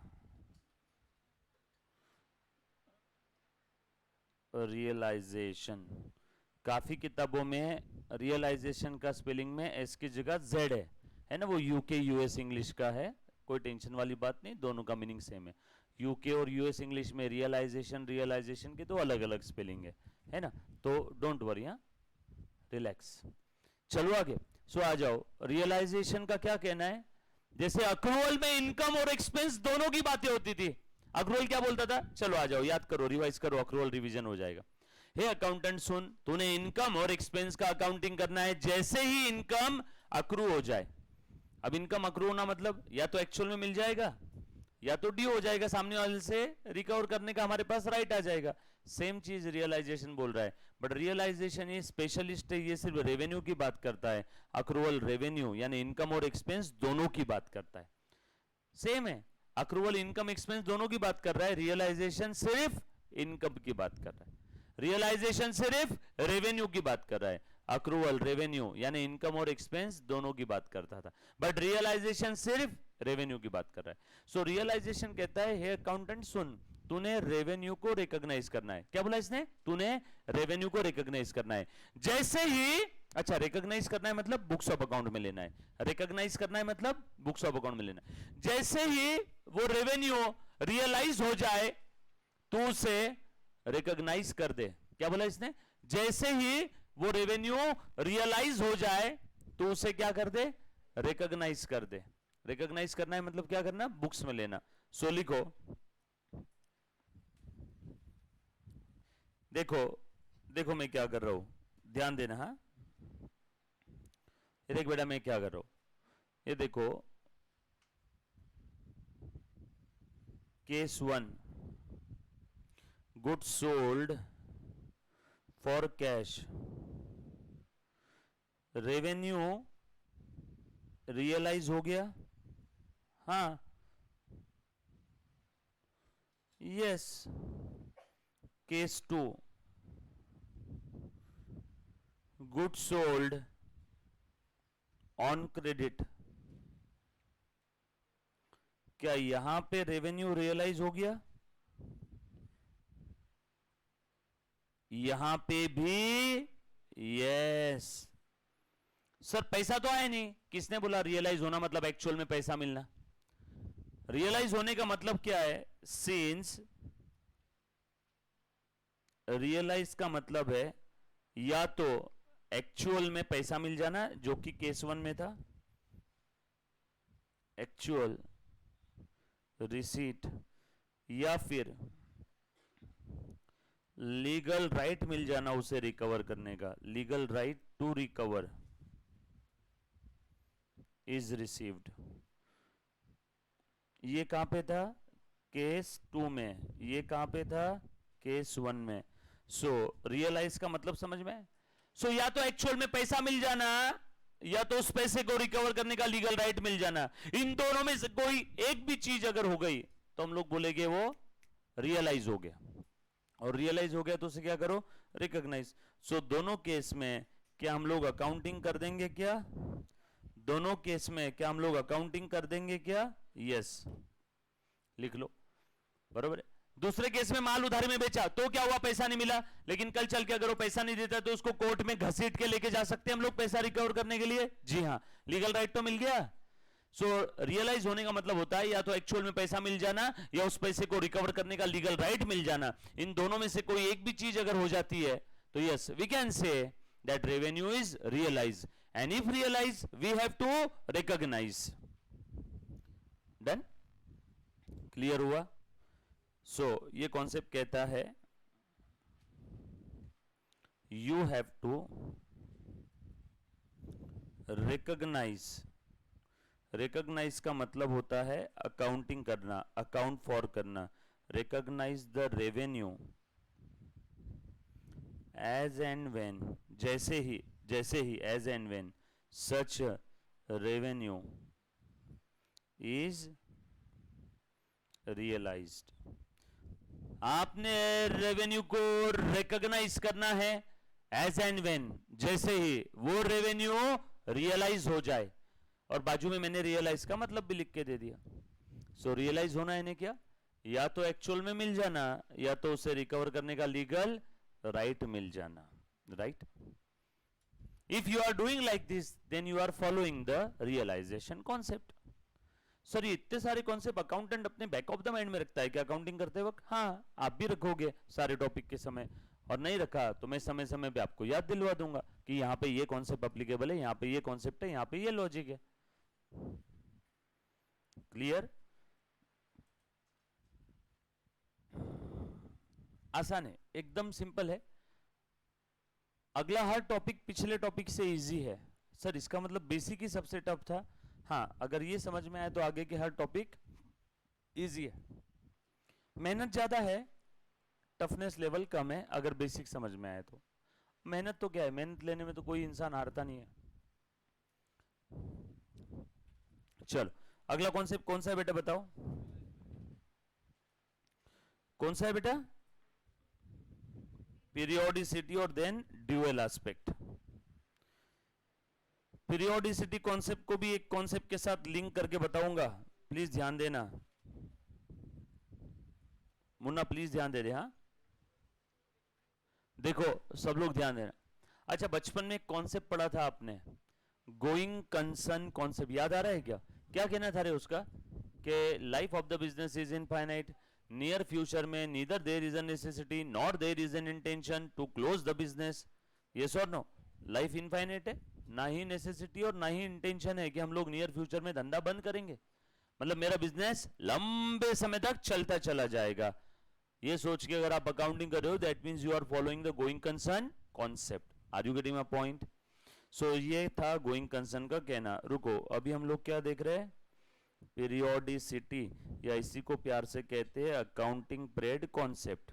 रियलाइजेशन, काफी किताबों में रियलाइजेशन का स्पेलिंग में एस की जगह जेड है ना? वो यूके यूएस इंग्लिश का है, कोई टेंशन वाली बात नहीं, दोनों का मीनिंग सेम है। यूके और यूएस इंग्लिश में रियलाइजेशन की तो अलग अलग स्पेलिंग है ना? तो डोंट वरी, हाँ, रिलैक्स। चलो आगे। सो आ जाओ, रियलाइजेशन का क्या कहना है? जैसे अक्रूवल में इनकम और एक्सपेंस दोनों की बातें होती थी। अक्रूवल क्या बोलता था? चलो आ जाओ, याद करो, रिवाइज करो, अक्रूवल रिवीजन हो जाएगा। हे अकाउंटेंट सुन, तूने इनकम और एक्सपेंस का अकाउंटिंग करना है जैसे ही इनकम अक्रू हो जाए। अब इनकम अक्रू होना मतलब या तो एक्चुअल में मिल जाएगा या तो ड्यू हो जाएगा, सामने वाले से रिकवर करने का हमारे पास राइट आ जाएगा। सेम चीज रियलाइजेशन बोल रहा है, बट रियलाइजेशन ये स्पेशलिस्ट है, ये सिर्फ रेवेन्यू की बात करता है। अक्रूवल रेवेन्यू यानी इनकम और एक्सपेंस दोनों की बात करता है। सेम है, अक्रूवल इनकम एक्सपेंस दोनों की बात कर रहा है, रियलाइजेशन सिर्फ इनकम की बात कर रहा है। रियलाइजेशन सिर्फ रेवेन्यू की बात कर रहा है, अक्रूवल रेवेन्यू यानी इनकम और एक्सपेंस दोनों की बात करता था, बट रियलाइजेशन सिर्फ रेवेन्यू की बात कर रहा है। सो रियलाइजेशन कहता है हे अकाउंटेंट सुन, तूने रेवेन्यू को रिकॉग्नाइज करना है। क्या बोला इसने? तूने रेवेन्यू को रिकॉग्नाइज करना है। जैसे ही, अच्छा रिकॉग्नाइज करना है मतलब बुक्स ऑफ अकाउंट में लेना है, रिकॉग्नाइज करना है मतलब बुक्स ऑफ अकाउंट में लेना है। जैसे ही वो रेवेन्यू रियलाइज हो जाए तो उसे रिकॉग्नाइज कर दे। क्या बोला इसने? जैसे ही वो रेवेन्यू रियलाइज हो जाए तो उसे क्या कर दे? रिकॉग्नाइज कर दे। रिकॉग्नाइज करना है मतलब क्या करना? बुक्स में लेना। सो लिखो, देखो देखो मैं क्या कर रहा हूं, ध्यान देना। हाँ, ये देख बेटा मैं क्या कर रहा हूं, ये देखो case 1, goods sold for cash, revenue realise हो गया। हाँ, yes. Case 2, goods sold on credit, क्या यहां पे रेवेन्यू रियलाइज हो गया? यहां पे भी यस। सर पैसा तो आया नहीं। किसने बोला रियलाइज होना मतलब एक्चुअल में पैसा मिलना? रियलाइज होने का मतलब क्या है? सिंस रियलाइज का मतलब है या तो एक्चुअल में पैसा मिल जाना, जो कि केस 1 में था, एक्चुअल रिसीट, या फिर लीगल राइट मिल जाना उसे रिकवर करने का, legal right to recover is received. ये कहां पे था? केस 2 में। ये कहां पे था? केस 1 में। सो रियलाइज का मतलब समझ में? सो या तो एक्चुअल में पैसा मिल जाना या तो उस पैसे को रिकवर करने का लीगल राइट मिल जाना। इन दोनों में से कोई एक भी चीज अगर हो गई तो हम लोग बोलेंगे वो रियलाइज हो गया, और रियलाइज हो गया तो उसे क्या करो? रिकॉग्नाइज। सो दोनों केस में क्या हम लोग अकाउंटिंग कर देंगे? क्या दोनों केस में क्या हम लोग अकाउंटिंग कर देंगे? क्या? यस। लिख लो, बरोबर है। दूसरे केस में माल उधारी में बेचा तो क्या हुआ? पैसा नहीं मिला, लेकिन कल चल के अगर वो पैसा नहीं देता तो उसको कोर्ट में घसीट के लेके जा सकते हैं हम लोग पैसा रिकवर करने के लिए। जी हाँ, लीगल राइट तो मिल गया। सो रियलाइज होने का मतलब होता है या तो एक्चुअल में पैसा मिल जाना या उस पैसे को रिकवर करने का लीगल राइट मिल जाना। इन दोनों में से कोई एक भी चीज अगर हो जाती है तो yes we can say that revenue is realise, and if realise we have to recognise. Done? Clear हुआ? सो ये कॉन्सेप्ट कहता है you have to recognise. Recognise का मतलब होता है अकाउंटिंग करना, अकाउंट फॉर करना। Recognise the revenue as and when, जैसे ही as and when such revenue is realised. आपने रेवेन्यू को रिकॉग्नाइज करना है एज एंड व्हेन, जैसे ही वो रेवेन्यू रियलाइज हो जाए। और बाजू में मैंने रियलाइज का मतलब भी लिख के दे दिया। सो रियलाइज होना है क्या? या तो एक्चुअल में मिल जाना या तो उसे रिकवर करने का लीगल राइट मिल जाना। Right? If you are doing like this then you are following the realisation concept. Sir ये इतने सारे कॉन्सेप्ट अकाउंटेंट अपने बैक ऑफ द माइंड में रखता है क्या अकाउंटिंग करते वक्त? हाँ, आप भी रखोगे सारे टॉपिक के समय, और नहीं रखा तो मैं समय समय पे आपको याद दिलवा दूंगा कि यहां पे ये कॉन्सेप्ट एप्लीकेबल है, यहां पे ये कॉन्सेप्ट है, यहां पे ये लॉजिक है। क्लियर? आसान है, एकदम सिंपल है। अगला हर टॉपिक पिछले टॉपिक से इजी है। सर इसका मतलब बेसिक ही सबसे टफ था। हाँ, अगर ये समझ में आए तो आगे के हर टॉपिक इजी है। मेहनत ज्यादा है, टफनेस लेवल कम है अगर बेसिक समझ में आए तो। मेहनत तो क्या है, मेहनत लेने में तो कोई इंसान हारता नहीं है। चलो अगला कॉन्सेप्ट कौन सा है बेटा, बताओ कौन सा है बेटा? पीरियोडिसिटी और then dual aspect. Periodicity concept को भी एक कॉन्सेप्ट के साथ लिंक करके बताऊंगा, प्लीज ध्यान देना। मुन्ना प्लीज ध्यान दे दे। हाँ देखो सब लोग ध्यान देना। अच्छा बचपन में एक कॉन्सेप्ट पढ़ा था आपने, गोइंग कंसर्न कॉन्सेप्ट, याद आ रहा है क्या? क्या कहना था रे उसका कि life of the business is infinite, near future में neither there is a necessity not there is an intention to close the business. Yes और नो? लाइफ इनफाइनाइट है, ना ही नेसेसिटी और ना ही इंटेंशन है कि हम लोग नियर फ्यूचर में धंधा बंद करेंगे, मतलब मेरा बिजनेस लंबे समय तक चलता चला जाएगा। ये सोच के अगर आप अकाउंटिंग कर रहे हो that means you are following the going concern concept. Are you getting my point? So ये था गोइंग कंसर्न का कहना। रुको अभी हम लोग क्या देख रहे हैं, पीरियोडिसिटी, या इसी को प्यार से कहते हैं accounting period concept.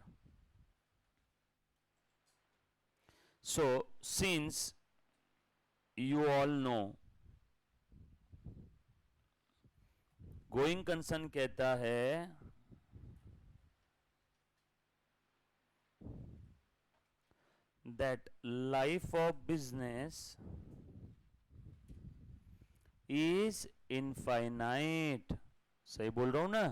So since you all know going concern कहता है that life of business is infinite। सही बोल रहा हूं ना?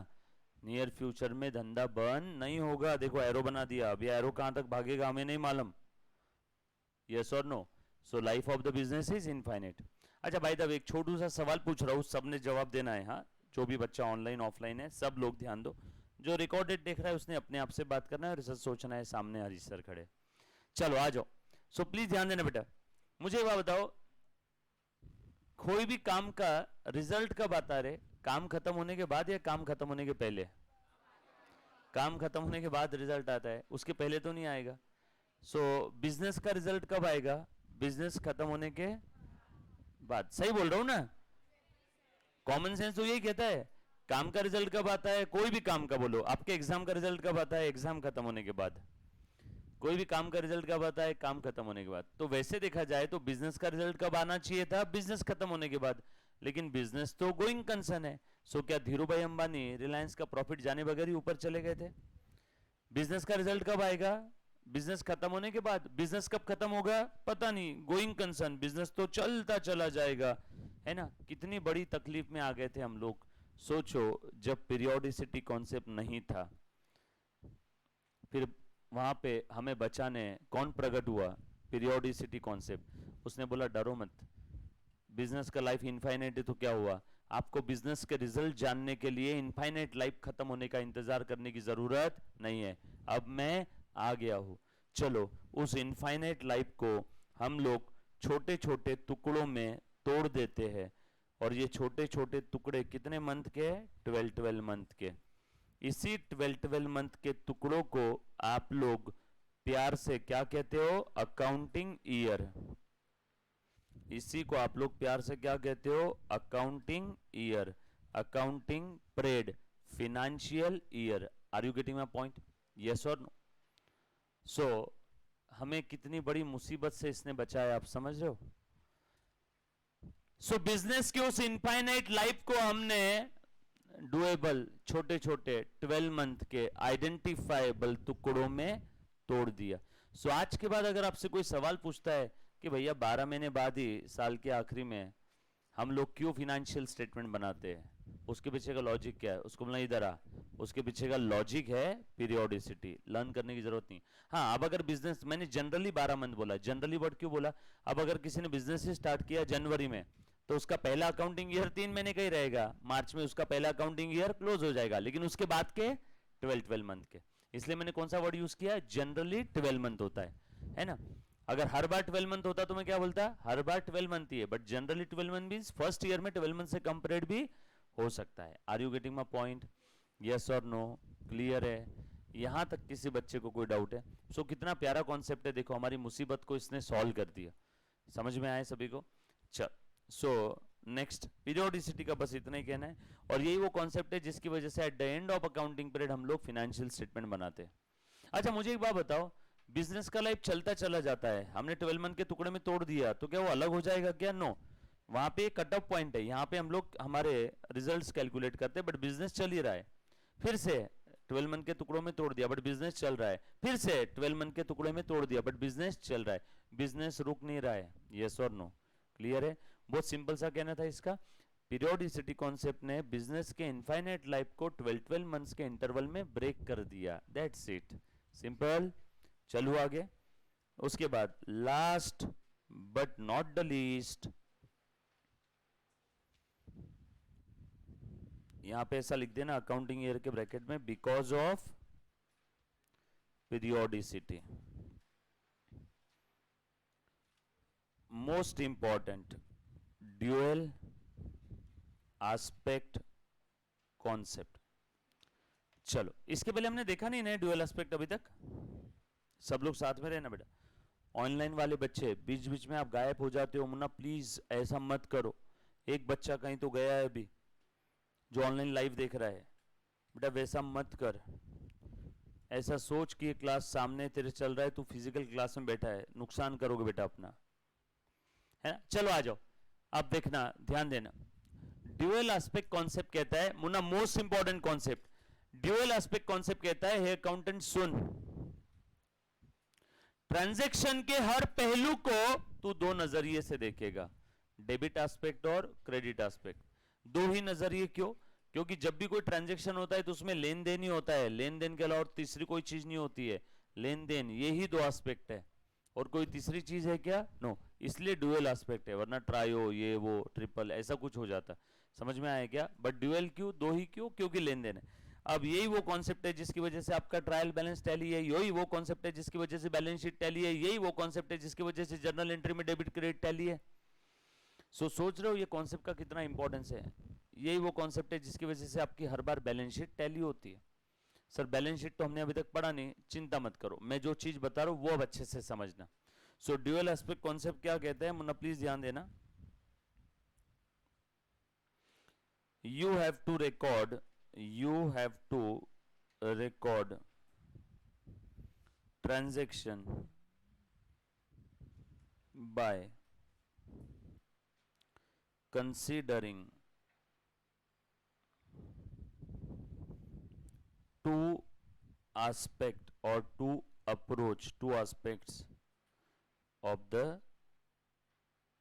नियर फ्यूचर में धंधा बंद नहीं होगा। देखो एरो बना दिया, अभी एरो कहां तक भागेगा हमें नहीं मालूम। यस और no? So life of the business is infinite. अच्छा भाई साहब एक छोटू सा सवाल पूछ रहा हूं, सबने जवाब देना है। हाँ जो भी बच्चा ऑनलाइन ऑफलाइन है सब लोग ध्यान दो, जो रिकॉर्डेड देख रहा है उसने अपने आप से बात करना है और रिसर्च सोचना है। सामने हरीश सर खड़े, चलो आ जाओ। सो प्लीज ध्यान देना बेटा। मुझे बात बताओ, कोई भी काम का रिजल्ट कब आता रे? काम खत्म होने के बाद या काम खत्म होने के पहले? काम खत्म होने के बाद रिजल्ट आता है, उसके पहले तो नहीं आएगा। सो बिजनेस का रिजल्ट कब आएगा? बिजनेस खत्म होने के बाद। सही बोल रहा हूं ना? कॉमन सेंस तो यही कहता है। काम का रिजल्ट कब आता है? कोई भी काम का बोलो, आपके एग्जाम का रिजल्ट कब आता है? एग्जाम खत्म होने के बाद। कोई भी काम का रिजल्ट कब आता है? काम खत्म होने के बाद। तो वैसे देखा जाए तो बिजनेस का रिजल्ट कब आना चाहिए था? बिजनेस खत्म होने के बाद। लेकिन बिजनेस तो गोइंग कंसर्न है। सो क्या धीरूभाई अंबानी रिलायंस का प्रॉफिट जाने बगैर ही ऊपर चले गए थे? बिजनेस का रिजल्ट कब आएगा? बिजनेस खत्म होने के बाद। बिजनेस कब खत्म होगा पता नहीं, गोइंग कंसर्न, बिजनेस तो चलता चला जाएगा, है ना? कितनी बड़ी तकलीफ में आ गए थे हम लोग। सोचो जब पीरियोडिसिटी कॉन्सेप्ट नहीं था, फिर वहां पे हमें बचाने कौन प्रकट हुआ? Periodicity concept. उसने बोला डरो मत, बिजनेस का लाइफ इनफाइनाइट है। तो क्या हुआ? आपको बिजनेस के रिजल्ट जानने के लिए इनफाइनाइट लाइफ खत्म होने का इंतजार करने की जरूरत नहीं है। अब मैं आ गया हूं। चलो उस इनफाइनाइट लाइफ को हम लोग छोटे छोटे टुकड़ों में तोड़ देते हैं, और ये छोटे छोटे टुकड़े कितने मंथ के? 12 मंथ के। इसी 12 मंथ के टुकड़ों को आप लोग प्यार से क्या कहते हो? Accounting year. इसी को आप लोग प्यार से क्या कहते हो? Accounting year, accounting period, financial year. Are you getting my point? Yes और नो? सो हमें कितनी बड़ी मुसीबत से इसने बचाया, आप समझ रहे हो? सो बिजनेस के उस इनफाइनाइट लाइफ को हमने डुएबल, छोटे छोटे 12 मंथ के आइडेंटिफाइबल टुकड़ों में तोड़ दिया। सो आज के बाद अगर आपसे कोई सवाल पूछता है कि भैया 12 महीने बाद ही साल के आखिरी में हम लोग क्यों फाइनेंशियल स्टेटमेंट बनाते हैं, उसके पीछे का लॉजिक क्या है? उसको बोलना इधर आ, उसके पीछे का लॉजिक है पीरियोडिसिटी। लर्न करने की जरूरत नहीं। हाँ अब अगर बिजनेस, मैंने जनरली 12 मंथ बोला, जनरली वर्ड क्यों बोला? अब अगर किसी ने बिजनेस ही स्टार्ट किया जनवरी में, तो उसका पहला अकाउंटिंग ईयर 3 महीने का ही रहेगा। मार्च में उसका पहला अकाउंटिंग ईयर क्लोज हो जाएगा, लेकिन उसके बाद के 12 मंथ के। इसलिए मैंने कौन सा वर्ड यूज किया? जनरली 12 मंथ होता है ना? अगर हर बार 12 मंथ होता तो मैं क्या बोलता? हर बार 12 मंथ ही है, but generally 12 month means first year में 12 मंथ से कम पीरियड भी हो सकता है। Are you getting my point? Yes और नो? क्लियर है? यहां तक किसी बच्चे को कोई डाउट है? सो कितना प्यारा कॉन्सेप्ट है, देखो हमारी मुसीबत को इसने सॉल्व कर दिया। समझ में आए सभी को? चल सो नेक्स्ट, पीरियोडिसिटी का बस इतना ही कहना है, और यही वो कॉन्सेप्ट है जिसकी वजह से at the end of accounting period हम लोग फाइनेंशियल स्टेटमेंट बनाते हैं। अच्छा मुझे एक बात बताओ, बिजनेस का लाइफ चलता चला जाता है, हमने 12 मंथ के टुकड़े में तोड़ दिया, तो क्या वो अलग हो जाएगा क्या? नो, वहां पे कट ऑफ पॉइंट है, यहाँ पे हम लोग हमारे रिजल्ट्स कैलकुलेट करते हैं, बट बिजनेस चल ही रहा है। फिर से 12 मंथ के टुकड़ों में तोड़ दिया, बट बिजनेस चल रहा है। फिर से 12 मंथ के टुकड़े में तोड़ दिया, बट बिजनेस चल रहा है। बिजनेस रुक नहीं रहा है। यस और नो? क्लियर है? बहुत सिंपल सा कहना था इसका। पीरियोडिसिटी कॉन्सेप्ट ने बिजनेस के इनफाइनाइट लाइफ को 12 मंथ्स के इंटरवल में ब्रेक कर दिया, दैट्स इट, सिंपल। चलो आगे। उसके बाद last but not the least, यहां पे ऐसा लिख देना अकाउंटिंग ईयर के ब्रैकेट में, because of periodicity. Most important, dual aspect concept. चलो इसके पहले हमने देखा नहीं ना ड्यूअल एस्पेक्ट अभी तक, सब लोग साथ में रहना बेटा। ऑनलाइन वाले बच्चे बीच बीच में आप गायब हो जाते हो, मुन्ना प्लीज ऐसा मत करो। एक बच्चा कहीं तो गया है अभी जो ऑनलाइन लाइव देख रहा है, बेटा वैसा मत कर। ऐसा सोच कि ये क्लास सामने तेरे चल रहा है, तू फिजिकल क्लास में बैठा है, नुकसान करोगे बेटा अपना, है ना। चलो आ जाओ, अब देखना, ध्यान देना। ड्यूअल एस्पेक्ट कॉन्सेप्ट कहता है, Munna most important concept, dual aspect concept कहता है, हे अकाउंटेंट सुन, ट्रांजैक्शन के हर पहलू को तू दो नजरिए से देखेगा, डेबिट एस्पेक्ट और क्रेडिट एस्पेक्ट। दो ही नजरिए क्यों? क्योंकि जब भी कोई ट्रांजैक्शन होता है तो उसमें लेन देन ही होता है, लेन देन के अलावा और तीसरी कोई चीज नहीं होती है, लेन देन, यही दो एस्पेक्ट है, और कोई तीसरी चीज है क्या? नो, इसलिए ड्यूअल एस्पेक्ट है, वरना ट्रायो ये वो ट्रिपल ऐसा कुछ हो जाता। समझ में आया क्या? बट ड्यूअल क्यों, दो ही क्यों? क्योंकि लेन देन है। अब यही वो कॉन्सेप्ट है जिसकी वजह से आपका ट्रायल बैलेंस टैली है, यही वो कॉन्सेप्ट है जिसकी वजह से बैलेंस शीट टैली है, यही वो कॉन्सेप्ट है जिसकी वजह से जर्नल एंट्री में डेबिट क्रेडिट टैली है। सोच रहे हो ये कॉन्सेप्ट का कितना इंपॉर्टेंस है? यही वो कॉन्सेप्ट है जिसकी वजह से आपकी हर बार बैलेंस शीट टैली होती है। सर बैलेंस शीट तो हमने अभी तक पढ़ा नहीं, चिंता मत करो, मैं जो चीज बता रहा हूं वो अब अच्छे से समझना। सो ड्यूअल एस्पेक्ट कॉन्सेप्ट क्या कहते हैं मुन्ना, प्लीज ध्यान देना। you have to record transaction by considering two aspect or two aspects of the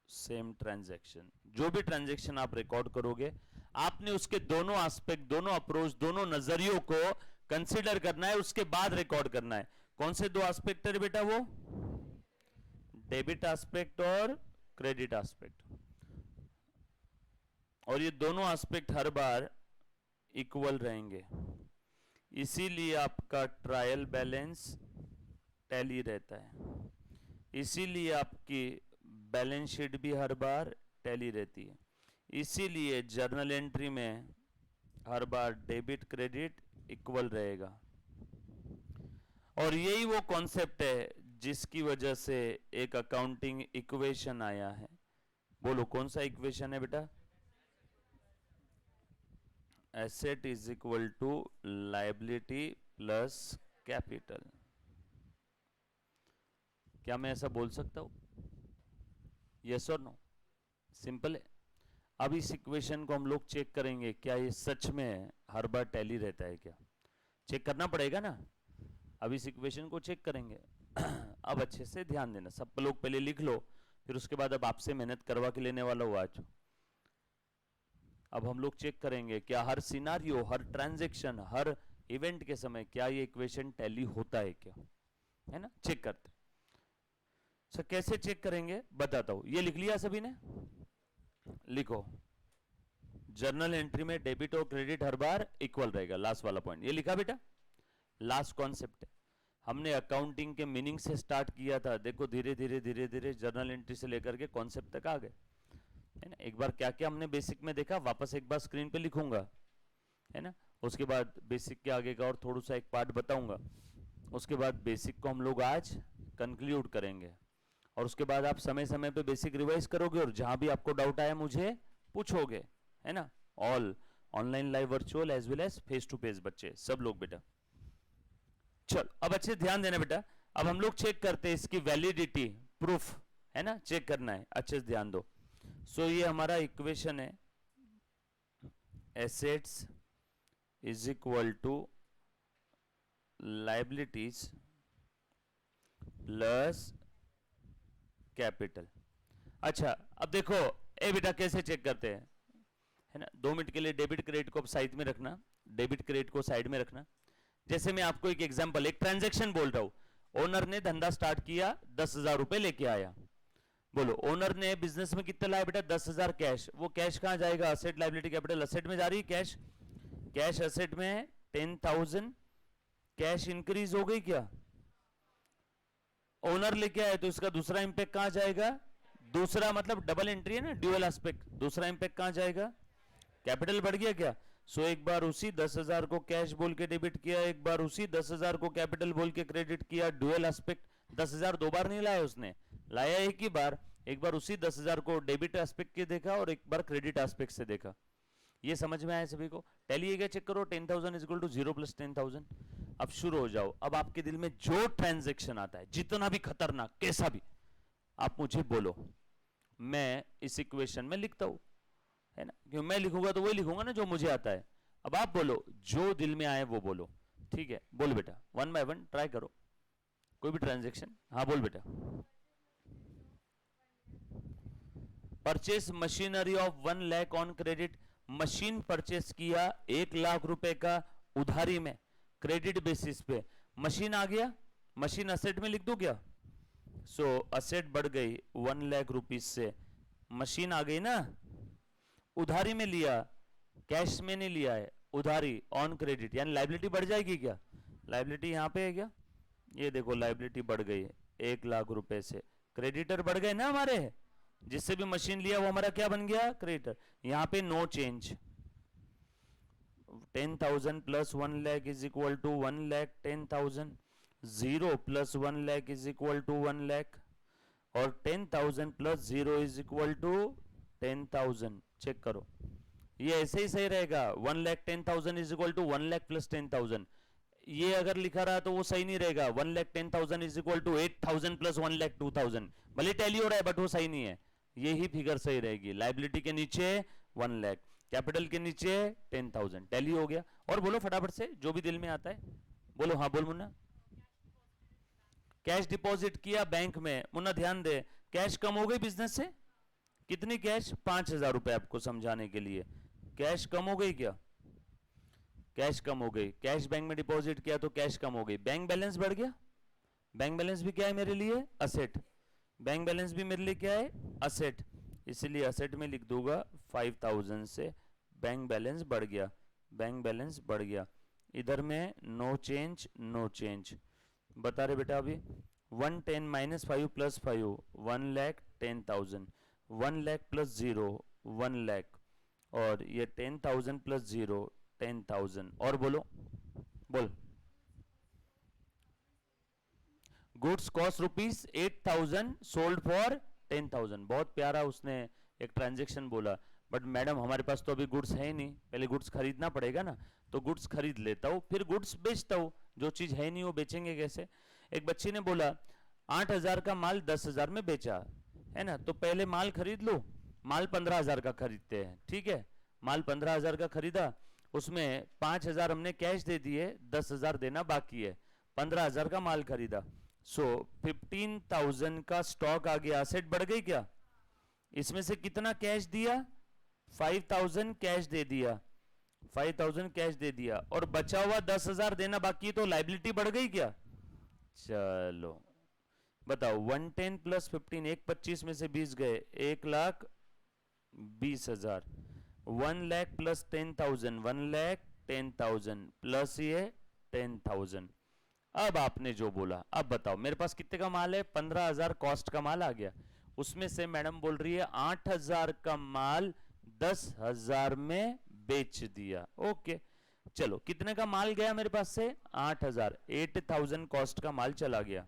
same transaction. जो भी ट्रांजैक्शन आप रिकॉर्ड करोगे आपने उसके दोनों एस्पेक्ट, दोनों अप्रोच, दोनों नजरियों को कंसीडर करना है, उसके बाद रिकॉर्ड करना है। कौन से दो एस्पेक्ट है बेटा? वो डेबिट एस्पेक्ट और क्रेडिट एस्पेक्ट, और ये दोनों एस्पेक्ट हर बार इक्वल रहेंगे, इसीलिए आपका ट्रायल बैलेंस टैली रहता है, इसीलिए आपकी बैलेंस शीट भी हर बार टैली रहती है, इसीलिए जर्नल एंट्री में हर बार डेबिट क्रेडिट इक्वल रहेगा। और यही वो कॉन्सेप्ट है जिसकी वजह से एक अकाउंटिंग इक्वेशन आया है। बोलो कौन सा इक्वेशन है बेटा? Asset is equal to liability plus capital. क्या मैं ऐसा बोल सकता हूं? यस और नो? सिंपल है। अब इस इक्वेशन को हम लोग चेक करेंगे, क्या ये सच में हर बार टैली रहता है क्या? चेक करना पड़ेगा ना। अब इस इक्वेशन को चेक करेंगे। अब अच्छे से ध्यान देना, सब लोग पहले लिख लो, फिर उसके बाद अब आपसे मेहनत करवा के लेने वाला हुआ आज। अब हम लोग चेक करेंगे क्या हर सिनारियो, हर ट्रांजैक्शन, हर इवेंट के समय क्या ये इक्वेशन टैली होता है क्या, है ना। चेक करते। सर कैसे चेक करेंगे बताता हूं। ये लिख लिया सभी ने? लिखो, जर्नल एंट्री में डेबिट और क्रेडिट हर बार इक्वल रहेगा, लास्ट वाला पॉइंट ये लिखा बेटा। लास्ट कॉन्सेप्ट है, हमने अकाउंटिंग के मीनिंग से स्टार्ट किया था, देखो धीरे धीरे धीरे धीरे जर्नल एंट्री से लेकर के कॉन्सेप्ट तक आ गए, है ना। एक बार क्या क्या हमने बेसिक में देखा, वापस एक बार स्क्रीन पे लिखूंगा, है ना। उसके बाद बेसिक के आगे का और थोड़ा सा एक पार्ट बताऊंगा, उसके बाद बेसिक को हम लोग आज कंक्लूड करेंगे, और उसके बाद आप समय समय पे बेसिक रिवाइज करोगे, और जहां भी आपको डाउट आया मुझे पूछोगे, है ना। All online, live, virtual as well as face to face बच्चे सब लोग बेटा। चलो अब अच्छे ध्यान देना बेटा। अब हम लोग चेक करते हैं इसकी वैलिडिटी, प्रूफ, है ना, चेक करना है, अच्छे से ध्यान दो। सो ये हमारा इक्वेशन है, assets is equal to liabilities plus capital. अच्छा अब देखो, ए बेटा कैसे चेक करते हैं? है ना। 2 मिनट के लिए डेबिट क्रेडिट को साइड में रखना, डेबिट क्रेडिट को साइड में रखना। जैसे मैं आपको एक एग्जांपल, एक ट्रांजैक्शन बोल रहा हूं। ओनर ने धंधा स्टार्ट किया, 10,000 रुपए लेके आया। बोलो, ओनर ने बिजनेस में कितना लाया बेटा? 10,000 कैश। वो कैश कहां जाएगा? Asset, liability, capital. असेट में जा रही है कैश, कैश असेट में 10,000 कैश इंक्रीज हो गई क्या? ओनर लेके आए तो इसका दूसरा इंपैक्ट कहां जाएगा? दूसरा मतलब डबल एंट्री है ना, ड्यूअल एस्पेक्ट। दूसरा इंपैक्ट कहां जाएगा? कैपिटल बढ़ गया क्या? सो एक बार उसी 10,000 को कैश बोल के डेबिट किया, एक बार उसी 10,000 को कैपिटल बोल के क्रेडिट किया। Dual aspect. 10,000 दो बार नहीं लाया उसने, लाया एक ही बार। एक बार उसी 10,000 को डेबिट एस्पेक्ट के देखा और एक बार क्रेडिट एस्पेक्ट से देखा। ये समझ में आया सभी को? टैली है क्या? चेक करो। 10,000 इज इक्वल टू 0 प्लस 10,000। अब शुरू हो जाओ। अब आपके दिल में जो ट्रांजैक्शन आता है, जितना भी खतरनाक कैसा भी, आप मुझे बोलो, मैं इस इक्वेशन में लिखता हूं, है ना। क्यों मैं लिखूंगा तो वही लिखूंगा ना जो मुझे आता है। अब आप बोलो, जो दिल में आए वो बोलो, ठीक है? बोल बेटा, 1 बाय 1 ट्राई करो, कोई भी ट्रांजैक्शन। हाँ बोल बेटा। Purchase machinery of 1 lakh on credit. Machine purchase किया 1 लाख रुपए का उधारी में, क्रेडिट बेसिस पे। मशीन आ गया, मशीन असेट में लिख दो क्या? सो असेट बढ़ गई 1 लाख रुपीज से, मशीन आ गई ना। उधारी में लिया, कैश में नहीं लिया है, उधारी ऑन क्रेडिट, यानी लायबिलिटी बढ़ जाएगी क्या? लायबिलिटी यहां पे है क्या? ये देखो लायबिलिटी बढ़ गई है 1 लाख रुपए से। क्रेडिटर बढ़ गए ना हमारे, जिससे भी मशीन लिया वो हमारा क्या बन गया? क्रेडिटर। यहां पे no change. 10,000 plus 1 lakh is equal to 1 lakh 10,000। 0 plus 1 lakh is equal to 1 lakh, और 10,000 plus 0 is equal to 10,000। Check करो, ये ऐसे ही सही रहेगा। 1 lakh 10,000 is equal to 1 lakh plus 10,000। ये अगर लिखा रहा तो वो सही नहीं रहेगा। 1 lakh 10,000 is equal to 8,000 plus 1 lakh 2,000। भले टैली हो रहा है बट वो सही नहीं है। यही फिगर सही रहेगी। लायबिलिटी के नीचे 1 लाख, कैपिटल के नीचे 10,000। टैली हो गया। और बोलो फटाफट से जो भी दिल में आता है बोलो। हाँ बोल मुन्ना। कैश डिपॉजिट किया बैंक में। मुन्ना ध्यान दे, कैश कम हो गई बिजनेस से। कितनी कैश? 5,000 रुपए। आपको समझाने के लिए, कैश कम हो गई क्या? कैश कम हो गई। कैश बैंक में डिपॉजिट किया तो कैश कम हो गई। बैंक बैलेंस बढ़ गया। बैंक बैलेंस भी क्या है मेरे लिए? असेट। बैंक बैलेंस भी मेरे लिए क्या है? असेट। इसलिए असेट में लिख दूंगा 5,000 से बैंक बैलेंस बढ़ गया। बैंक बैलेंस बढ़ गया। इधर में नो चेंज, नो चेंज। बता रहे बेटा अभी 110 minus 5 plus 5 1 lakh 10,000। 1 lakh plus 0 1 lakh, और ये 10,000 प्लस 0 10,000। और बोलो, बोल। Goods cost rupees 8,000 sold for 10,000। बहुत प्यारा उसने एक ट्रांजैक्शन बोला, बट मैडम हमारे पास तो अभी गुड्स है ही नहीं, पहले गुड्स खरीदना पड़ेगा ना। तो गुड्स खरीद लेता हूँ, फिर गुड्स बेचता हूँ। जो चीज है नहीं वो बेचेंगे कैसे? एक बच्ची ने बोला 8,000 का माल 10,000 में बेचा, है ना। तो पहले माल खरीद लो। माल 15,000 का खरीदते हैं, ठीक है। माल 15,000 का खरीदा, उसमें 5,000 हमने कैश दे दिए, 10,000 देना बाकी है। 15,000 का माल खरीदा। सो 15,000 का स्टॉक आ गया। असेट बढ़ गई क्या? इसमें से कितना कैश दिया? 5,000 कैश दे दिया, 5,000 कैश दे दिया, और बचा हुआ 10,000 देना बाकी, तो लायबिलिटी बढ़ गई क्या? चलो बताओ, 110 प्लस 15, 125 में से 20 गए, 1,20,000। 1 लाख प्लस 10,000, 1,10,000 प्लस ये 10,000। अब आपने जो बोला, अब बताओ मेरे पास कितने का माल है? 15,000 कॉस्ट का माल आ गया। उसमें से मैडम बोल रही है 8,000 का माल 10,000 में बेच दिया। ओके, चलो कितने का माल गया मेरे पास से? 8,000। 8,000 कॉस्ट का माल चला गया।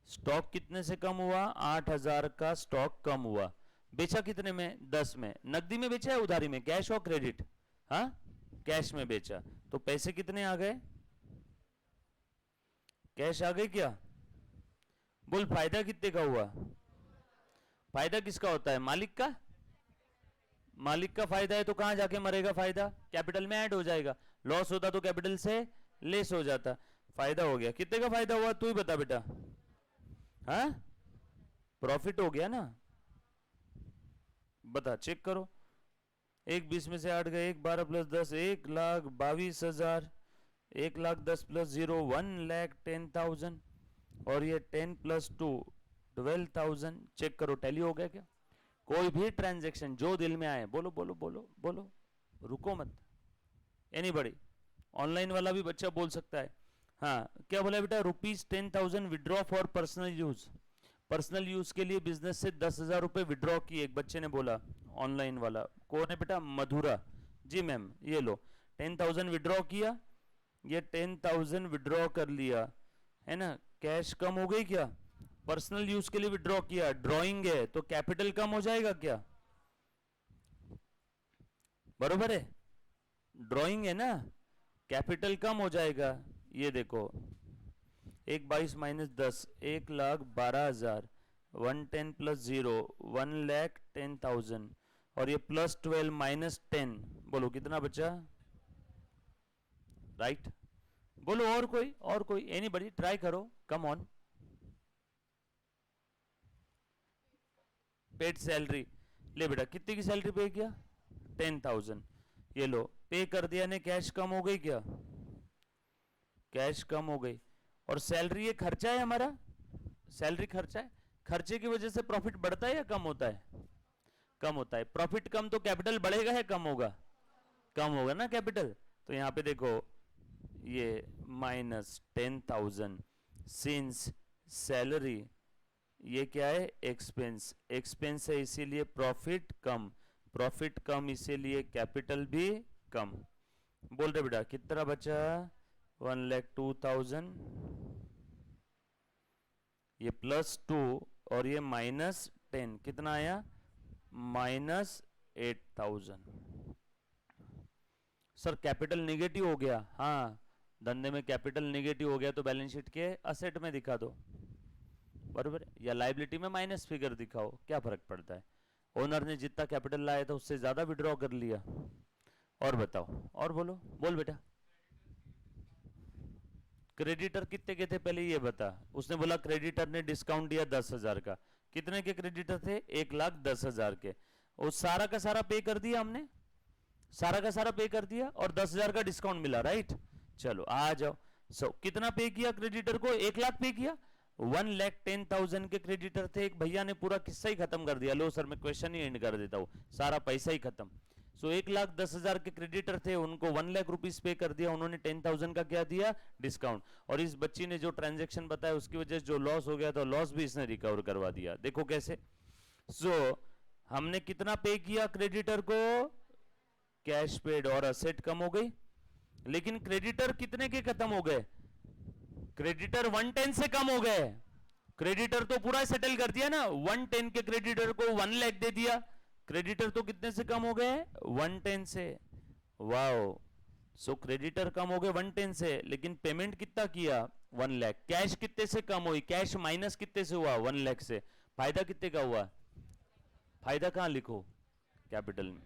स्टॉक कितने से कम हुआ? 8,000 का स्टॉक कम हुआ। बेचा कितने में? 10 में। नकदी में बेचा है उधारी में? कैश और क्रेडिट? हाँ, कैश में बेचा। तो पैसे कितने आ गए? कैश आ गई क्या? बोल, फायदा कितने का हुआ? फायदा किसका होता है? मालिक का। मालिक का फायदा है तो कहां जाके मरेगा फायदा? कैपिटल में ऐड हो जाएगा। लॉस होता तो कैपिटल से लेस हो जाता। फायदा हो गया। कितने का फायदा हुआ तू ही बता बेटा। हाँ, प्रॉफिट हो गया ना। बता, चेक करो। एक 20 में से 8 गए, 1 12 + 10 1,22,000, 1,10 + 0 1,10,000, और ये 10 + 2 12,000। चेक करो टैली हो गया क्या? कोई भी ट्रांजैक्शन जो दिल में आए बोलो बोलो बोलो बोलो, रुको मत। एनीबॉडी? ऑनलाइन वाला भी बच्चा बोल सकता है। हाँ, क्या बोला बेटा? ₹10,000 withdraw for personal use. Personal use के लिए बिजनेस से 10,000 रुपए विड्रॉ किए, एक बच्चे ने बोला। ऑनलाइन वाला कौन है बेटा? मधुरा जी मैम। ये लो 10,000 विड्रॉ किया, ये 10,000 विड्रॉ कर लिया, है ना? कैश कम हो गई क्या? पर्सनल यूज के लिए विड्रॉ किया, ड्राइंग है तो कैपिटल कम हो जाएगा क्या? बरोबर है, ड्राइंग है ना, कैपिटल कम हो जाएगा। ये देखो 1,22 - 10 1,12,000, 110 + 0 1,10,000, और ये +12 - 10, बोलो कितना बचा? राइट? बोलो और कोई एनीबॉडी ट्राई करो, कम ऑन। पेड सैलरी, ले बेटा कितने की सैलरी पे किया? 10,000। ये लो पे कर दिया ने, कैश कम हो गई क्या? कैश कम हो गई। और सैलरी ये खर्चा है हमारा, सैलरी खर्चा है। खर्चे की वजह से प्रॉफिट बढ़ता है या कम होता है? कम होता है। प्रॉफिट कम तो कैपिटल बढ़ेगा या कम होगा? कम होगा ना कैपिटल। तो यहां पे देखो ये -10,000 सिंस सैलरी, ये क्या है? एक्सपेंस। एक्सपेंस है इसीलिए प्रॉफिट कम, प्रॉफिट कम इसीलिए कैपिटल भी कम। बोल रहे बेटा कितना बचा? 1,02,000, ये +2 और ये -10, कितना आया? -8,000। सर कैपिटल नेगेटिव हो गया। हाँ, धंधे में कैपिटल नेगेटिव हो गया तो बैलेंस शीट के असेट में दिखा दो, बराबर? या लाइबिलिटी में माइनस फिगर दिखाओ, क्या फर्क पड़ता है? ओनर ने जितना कैपिटल लाया था उससे ज्यादा विड्रॉ कर लिया। और बताओ, और बोलो, बोल बेटा। क्रेडिटर कितने के थे पहले ये बता। उसने बोला क्रेडिटर ने डिस्काउंट दिया 10,000 का। कितने के क्रेडिटर थे? 1,10,000 के। वो सारा का सारा पे कर दिया हमने, सारा का सारा पे कर दिया और 10,000 का डिस्काउंट मिला, राइट? चलो आ जाओ। कितना पे किया क्रेडिटर को? 1,00,000 पे किया। 1,10,000 के क्रेडिटर थे, एक भैया ने पूरा किस्सा ही खत्म कर दिया। लो सर मैं क्वेश्चन ही एंड कर देता हूँ, सारा पैसा ही खत्म। 1,10,000 के क्रेडिटर थे, उनको 1,00,000 रुपीज पे कर दिया उन्होंने, 10,000 का क्या दिया? डिस्काउंट। और इस बच्ची ने जो ट्रांजेक्शन बताया उसकी वजह से जो लॉस हो गया था, लॉस भी इसने रिकवर करवा दिया। देखो कैसे। हमने कितना पे किया क्रेडिटर को? कैश पेड, और असेट कम हो गई। लेकिन क्रेडिटर कितने के खत्म हो गए? क्रेडिटर 110 से कम हो गए। क्रेडिटर तो पूरा सेटल कर दिया ना, 110 के क्रेडिटर को 1,00,000 दे दिया। क्रेडिटर तो कितने से कम हो गए? 110 से। वाओ। क्रेडिटर कम हो गए 110 से, लेकिन पेमेंट कितना किया? 1,00,000। कैश कितने से कम हुई? कैश माइनस कितने से हुआ? 1,00,000 से। फायदा कितने का हुआ? फायदा कहां लिखो? कैपिटल में।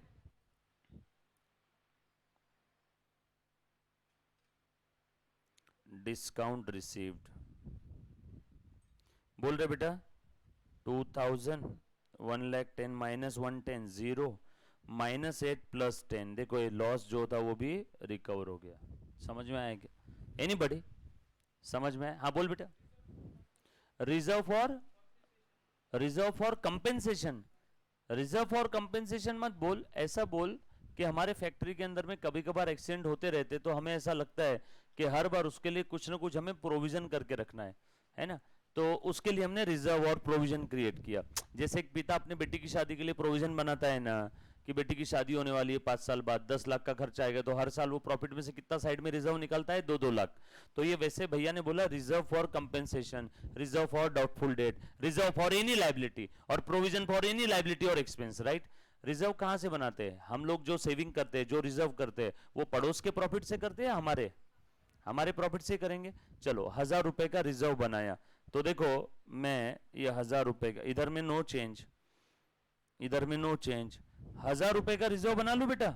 डिस्काउंट रिसीव्ड, बोल रहे बेटा 2,000, 1,10,000 -110 0, -8 + 10। देखो ये लॉस जो था वो भी रिकवर हो गया। समझ में आया क्या? एनीबॉडी समझ में आया? हाँ बोल बेटा। Reserve for compensation. Reserve for compensation मत बोल, ऐसा बोल कि हमारे फैक्ट्री के अंदर में कभी कभार एक्सीडेंट होते रहते, तो हमें ऐसा लगता है कि हर बार उसके लिए कुछ ना कुछ हमें प्रोविजन करके रखना है ना? तो उसके लिए हमने रिजर्व और प्रोविजन क्रिएट किया। जैसे एक पिता अपने बेटी की शादी के लिए प्रोविजन बनाता है ना, कि बेटी की शादी होने वाली है 5 साल बाद, 10 लाख का खर्चा आएगा, तो हर साल वो प्रॉफिट में से कितना साइड में रिजर्व निकालता है? 2-2 लाख। तो ये वैसे भैया ने बोला reserve for compensation, reserve for doubtful debt, reserve for any liability, और प्रोविजन फॉर एनी लाइबिलिटी और एक्सपेंस, राइट? रिजर्व कहां से बनाते हैं हम लोग? जो सेविंग करते हैं, जो रिजर्व करते हैं, वो पड़ोस के प्रॉफिट से करते हैं, हमारे प्रॉफिट से करेंगे। चलो 1,000 रुपए का रिजर्व बनाया, तो देखो मैं ये 1,000 रुपए का, इधर में नो चेंज, इधर में नो चेंज, 1,000 रुपए का रिजर्व बना लू बेटा,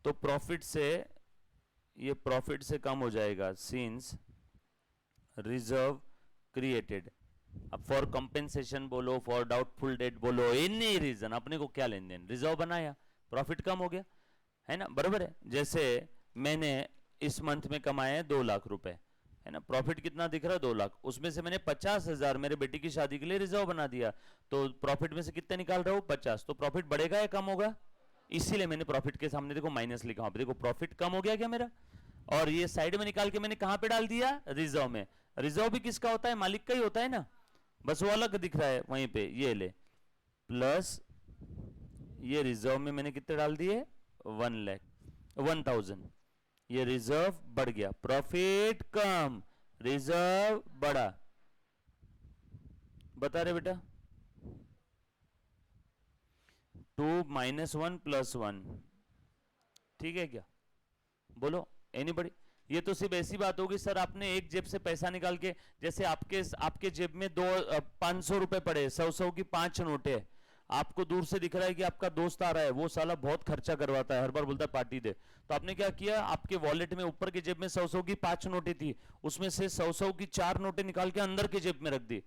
तो प्रॉफिट से, ये प्रॉफिट से कम हो जाएगा, सिंस रिजर्व क्रिएटेड। अब फॉर कंपेंसेशन बोलो, फॉर डाउटफुल डेट बोलो, एनी रीजन, अपने को क्या लेन देन, रिजर्व बनाया प्रॉफिट कम हो गया, है ना, बराबर है। जैसे मैंने इस मंथ में कमाए हैं 2 लाख रुपए, है ना, प्रॉफिट कितना दिख रहा है 2 लाख, उसमें से मैंने 50,000 मेरे बेटी की शादी के लिए रिजर्व बना दिया, तो प्रॉफिट में से कितने निकाल रहा हूँ 50, तो प्रॉफिट बढ़ेगा या कम होगा, इसीलिए मैंने प्रॉफिट के सामने देखो माइनस लिखा, देखो प्रॉफिट कम हो गया क्या मेरा, और ये साइड में निकाल के मैंने कहां पे डाल दिया, रिजर्व में। रिजर्व भी किसका होता है, मालिक का ही होता है ना, बस वो अलग दिख रहा है वहीं पे, ये ले प्लस ये रिजर्व में मैंने कितने डाल दिए 1,00,000, ये रिजर्व बढ़ गया, प्रॉफिट कम रिजर्व बढ़ा, बता रहे बेटा 2 - 1 + 1, ठीक है क्या, बोलो एनीबॉडी। ये तो सिर्फ ऐसी बात होगी सर आपने एक जेब से पैसा निकाल के, जैसे आपके जेब में 500 रुपए पड़े, 100 की 5 नोटे, आपको दूर से दिख रहा है कि आपका दोस्त आ रहा है, वो साला बहुत खर्चा करवाता है, हर बार बोलता है पार्टी दे, तो आपने क्या किया, आपके वॉलेट में ऊपर के जेब में 100 की 5 नोटें थी, उसमें से 100 की 4 नोटें निकाल के अंदर के जेब में रख दी,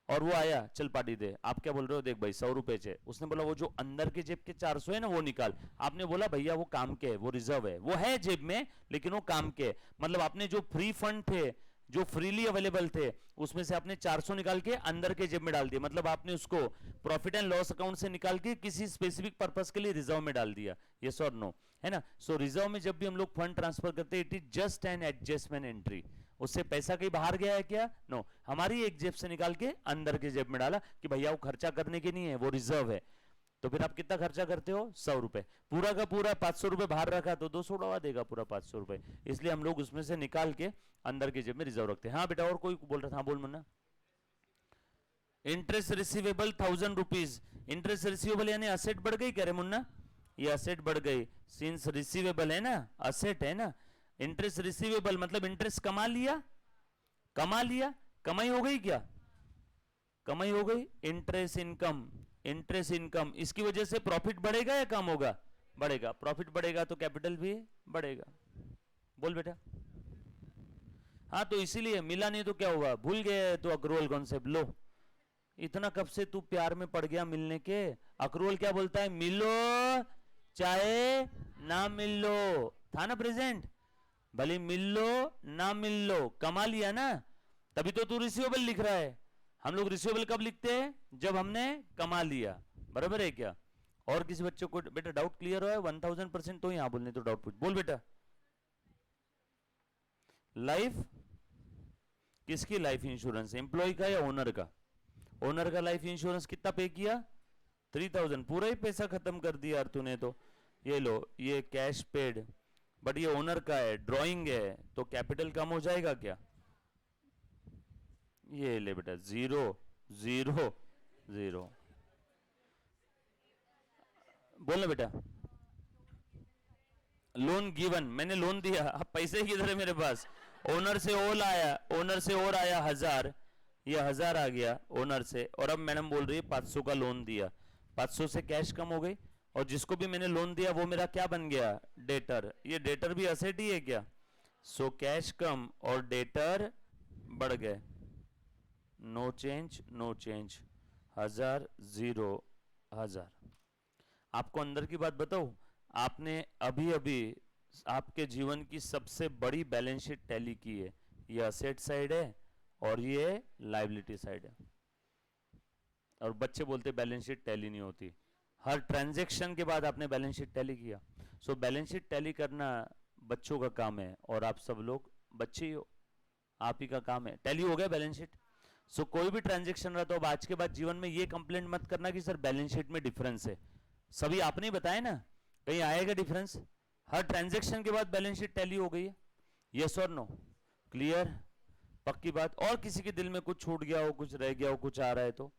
और वो आया चल पार्टी दे, आप क्या बोल रहे हो, देख भाई 100 रुपए चे, उसने बोला वो जो अंदर के जेब के 400 है ना वो निकाल, आपने बोला भैया वो काम के है, वो रिजर्व है, वो है जेब में लेकिन वो काम के है, मतलब आपने जो फ्री फंड थे, जो फ्रीली अवेलेबल थे, उसमें से आपने 400 निकाल के अंदर के जेब में डाल दिया, मतलब आपने उसको प्रॉफिट एंड लॉस अकाउंट से निकाल के किसी स्पेसिफिक पर्पस के लिए रिजर्व में डाल दिया, यस और नो, है ना। सो रिजर्व में जब भी हम लोग फंड ट्रांसफर करते हैं, it is just an adjustment entry, उससे पैसा कहीं बाहर गया है क्या, नो, हमारी एक जेब से निकाल के अंदर के जेब में डाला कि भैया वो खर्चा करने के नहीं है, वो रिजर्व है, तो फिर आप कितना खर्चा करते हो 100 रुपए, पूरा का पूरा 500 रुपए बाहर रखा तो 200 उड़वा देगा पूरा 500 रुपए, इसलिए हम लोग उसमें से निकाल के अंदर के जेब में रिजर्व रखते हैं। हाँ बेटा और कोई बोल रहा था, हाँ बोल Munna. Interest receivable 1000 rupees, interest receivable यानी असेट बढ़ गई, कह रहे मुन्ना, ये असेट बढ़ गई, सिंस रिसीवेबल है ना, असेट है ना, इंटरेस्ट रिसीवेबल मतलब इंटरेस्ट कमा लिया, कमाई हो गई क्या, कमाई हो गई, इंटरेस्ट इनकम, इंटरेस्ट इनकम, इसकी वजह से प्रॉफिट बढ़ेगा या कम होगा, बढ़ेगा, प्रॉफिट बढ़ेगा तो कैपिटल भी बढ़ेगा, बोल बेटा। हाँ तो इसीलिए मिला नहीं तो क्या हुआ, भूल गए तो अक्रूवल कॉन्सेप्ट लो, इतना कब से तू प्यार में पड़ गया मिलने के, अक्रूवल क्या बोलता है, मिलो चाहे ना मिल लो, था ना प्रेजेंट, भले मिल लो ना मिल लो, कमा लिया ना, तभी तो तू रिसीवेबल लिख रहा है, हम लोग रिसीवेबल कब लिखते हैं, जब हमने कमा लिया, बराबर है क्या। और किसी बच्चे को बेटा डाउट क्लियर हो 1000% तो यहाँ बोलने तो डाउट पूछ, बोल बेटा। लाइफ किसकी लाइफ इंश्योरेंस, एम्प्लॉय का या ओनर का, ओनर का लाइफ इंश्योरेंस कितना पे किया 3000, पूरा ही पैसा खत्म कर दिया यार तूने तो, ये लो ये कैश पेड, बट ये ओनर का है, ड्राइंग है, तो कैपिटल कम हो जाएगा क्या, ये ले बेटा 0 0 0, बोलना बेटा। लोन गिवन, मैंने लोन दिया, अब पैसे किधर है मेरे पास, ओनर से और आया, ओनर से और आया 1000, ये 1000 आ गया ओनर से, और अब मैडम बोल रही है 500 का लोन दिया, 500 से कैश कम हो गई, और जिसको भी मैंने लोन दिया वो मेरा क्या बन गया, डेटर, ये डेटर भी असेट ही है क्या, सो कैश कम और डेटर बढ़ गए, नो चेंज नो चेंज, 1000 0 1000। आपको अंदर की बात बताऊं, आपने अभी अभी आपके जीवन की सबसे बड़ी बैलेंस शीट टैली की है, ये असेट साइड है और ये लायबिलिटी साइड है, और बच्चे बोलते बैलेंस शीट टैली नहीं होती, हर ट्रांजैक्शन के बाद आपने बैलेंस शीट टैली किया, सो बैलेंस शीट टैली करना बच्चों का काम है, और आप सब लोग बच्चे ही हो, आप ही का काम है, टैली हो गया बैलेंस शीट। सो कोई भी ट्रांजैक्शन रहा तो अब आज के बाद जीवन में ये कंप्लेंट मत करना कि सर बैलेंस शीट में डिफरेंस है, सभी आपने ही बताया ना, कहीं आएगा डिफरेंस, हर ट्रांजैक्शन के बाद बैलेंस शीट टैली हो गई है, यस और नो, क्लियर, पक्की बात। और किसी के दिल में कुछ छूट गया हो, कुछ रह गया हो, कुछ आ रहा है तो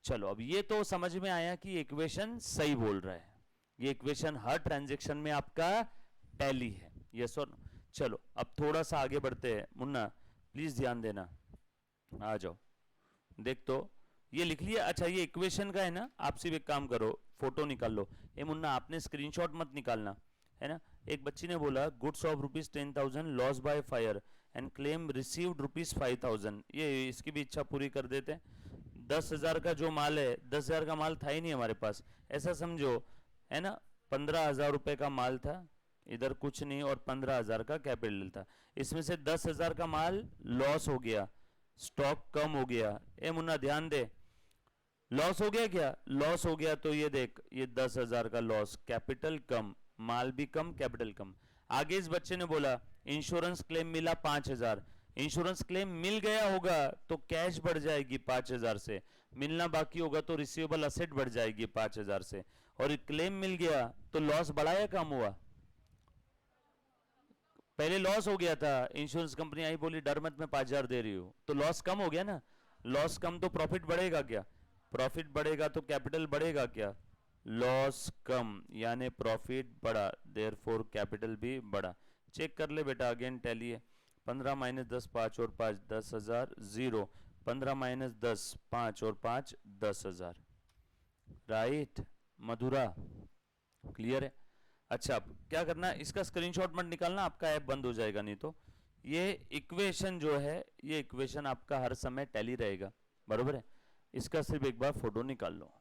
चलो, अब ये तो समझ में आया कि इक्वेशन सही बोल रहा है, ये इक्वेशन हर ट्रांजैक्शन में आपका टैली है, यस और नो। चलो अब थोड़ा सा आगे बढ़ते हैं, मुन्ना प्लीज ध्यान देना, आ जाओ, देख तो ये लिख लिया, अच्छा ये इक्वेशन का है ना, आप सिर्फ एक काम करो फोटो निकाल लो, ये मुन्ना आपने स्क्रीनशॉट मत निकालना, है ना। एक बच्ची ने बोला goods of ₹10,000 loss by fire and claim received ₹5,000, ये इसकी भी इच्छा पूरी कर देते हैं, 10,000 का जो माल है, 10,000 का माल था ही नहीं हमारे पास, ऐसा समझो, है ना, 15,000 रुपए का माल था, इधर कुछ नहीं, और 15,000 का कैपिटल था। इसमें से 10,000 का माल लॉस हो गया, स्टॉक कम हो गया। ए मुन्ना ध्यान दे, लॉस हो गया क्या? लॉस हो गया तो ये देख, ये 10,000 का लॉस, कैपिटल कम, माल भी कम, कैपिटल कम। आगे इस बच्चे ने बोला इंश्योरेंस क्लेम मिला 5,000, इंश्योरेंस क्लेम मिल गया होगा तो कैश बढ़ जाएगी 5,000 से, मिलना बाकी होगा तो रिसीवेबल असेट बढ़ जाएगी 5,000 से, और क्लेम मिल गया तो लॉस बढ़ा या कम हुआ? पहले लॉस हो गया था, इंश्योरेंस कंपनी आई बोली डर मत मैं 5,000 दे रही हूं, तो लॉस कम हो गया ना। लॉस कम तो प्रॉफिट बढ़ेगा क्या? प्रॉफिट बढ़ेगा तो कैपिटल बढ़ेगा क्या? लॉस कम यानी प्रॉफिट बढ़ा, देयरफॉर कैपिटल भी बढ़ा। चेक कर ले बेटा, अगेन टैली है। 15 माइनस 10 5 और 5 10,000 जीरो, 15 माइनस 10 5 और 5 10,000। राइट मधुरा, क्लियर है? अच्छा अब क्या करना है, इसका स्क्रीनशॉट मत निकालना, आपका ऐप बंद हो जाएगा नहीं तो। ये इक्वेशन जो है, ये इक्वेशन आपका हर समय टैली रहेगा, बरोबर है? इसका सिर्फ एक बार फोटो निकाल लो,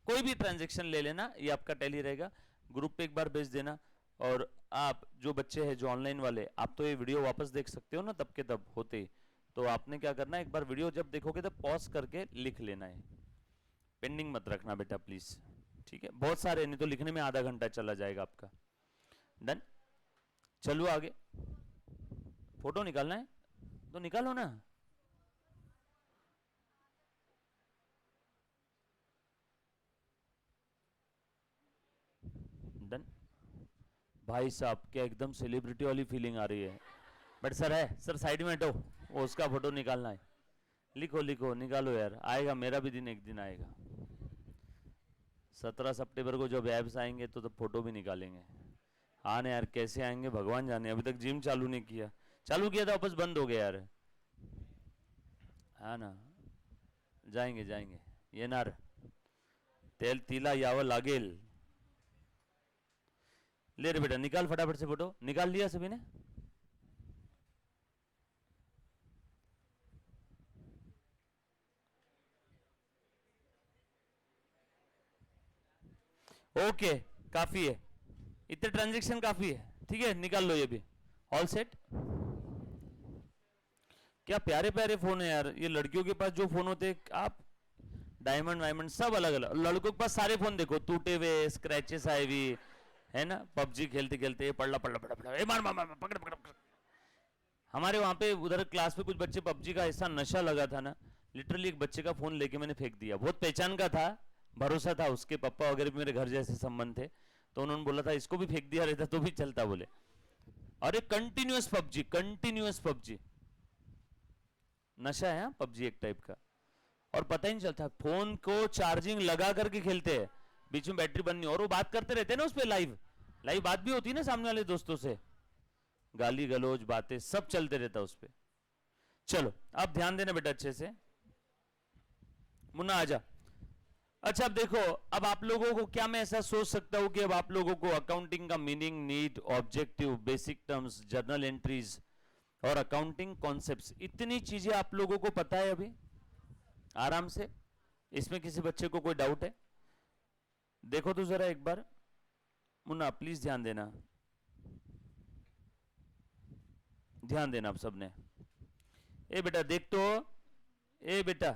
कोई भी ट्रांजैक्शन ले लेना, ये आपका टैली रहेगा। ग्रुप पे एक बार भेज देना। और आप जो बच्चे हैं जो ऑनलाइन वाले, आप तो ये वीडियो वापस देख सकते हो ना तब के तब होते ही, तो आपने क्या करना है, एक बार वीडियो जब देखोगे तो पॉज करके लिख लेना है, पेंडिंग मत रखना बेटा प्लीज, ठीक है? बहुत सारे, नहीं तो लिखने में आधा घंटा चला जाएगा आपका। डन, चलो आगे। फोटो निकालना है तो निकालो ना। डन। भाई साहब क्या एकदम सेलिब्रिटी वाली फीलिंग आ रही है। बट सर है, सर साइड में हटो, वो उसका फोटो निकालना है। लिखो लिखो निकालो यार, आएगा मेरा भी दिन, एक दिन आएगा। 17 सितंबर को जब एब्स आएंगे तो फोटो भी निकालेंगे। हाँ ना यार, कैसे आएंगे भगवान जाने, अभी तक जिम चालू नहीं किया, चालू किया था वापस बंद हो गया यार। हाँ ना, जाएंगे जाएंगे, ये नार तेल तीला यावं लागेल। ले रे बेटा निकाल फटाफट से फोटो, निकाल लिया सभी ने? ओके काफी है, इतने ट्रांजेक्शन काफी है, ठीक है निकाल लो ये भी। All set. क्या प्यारे प्यारे फोन है यार, ये लड़कियों के पास जो फोन होते हैं, आप डायमंड वायमंड सब अलग अलग, लड़कों के पास सारे फोन देखो टूटे हुए, स्क्रैचेस आए हुए, है ना? पबजी खेलते खेलते पड़ला पड़ला पड़ा पड़ा, ए मार मार मार पकड़ पकड़ पकड़। हमारे वहां पे उधर क्लास में कुछ बच्चे पबजी का ऐसा नशा लगा था ना, लिटरली एक बच्चे का फोन लेके मैंने फेंक दिया। बहुत पहचान का था, भरोसा था, उसके पापा वगैरह भी मेरे घर जैसे संबंध थे, तो उन्होंने बोला था इसको भी फेंक दिया रहता तो भी चलता बोले। अरे कंटिन्यूअस पबजी, कंटिन्यूअस पबजी, नशा है पबजी एक टाइप का, और पता ही नहीं चलता। फोन को चार्जिंग लगा करके खेलते हैं, बीच में बैटरी बंद नहीं, और वो बात करते रहते हैं ना उस पर, लाइव लाइव बात भी होती है ना सामने वाले दोस्तों से, गाली गलौज बातें सब चलते रहता उस पर। चलो अब ध्यान देना बेटा अच्छे से, मुन्ना आजा। अच्छा अब देखो, अब आप लोगों को क्या मैं ऐसा सोच सकता हूं कि अब आप लोगों को अकाउंटिंग का meaning, need, objective, basic terms, journal entries और अकाउंटिंग कॉन्सेप्ट्स, इतनी चीजें आप लोगों को पता है अभी आराम से? इसमें किसी बच्चे को कोई डाउट है? देखो तो जरा एक बार, मुन्ना प्लीज ध्यान देना, ध्यान देना आप सबने। ए बेटा देख तो, ए बेटा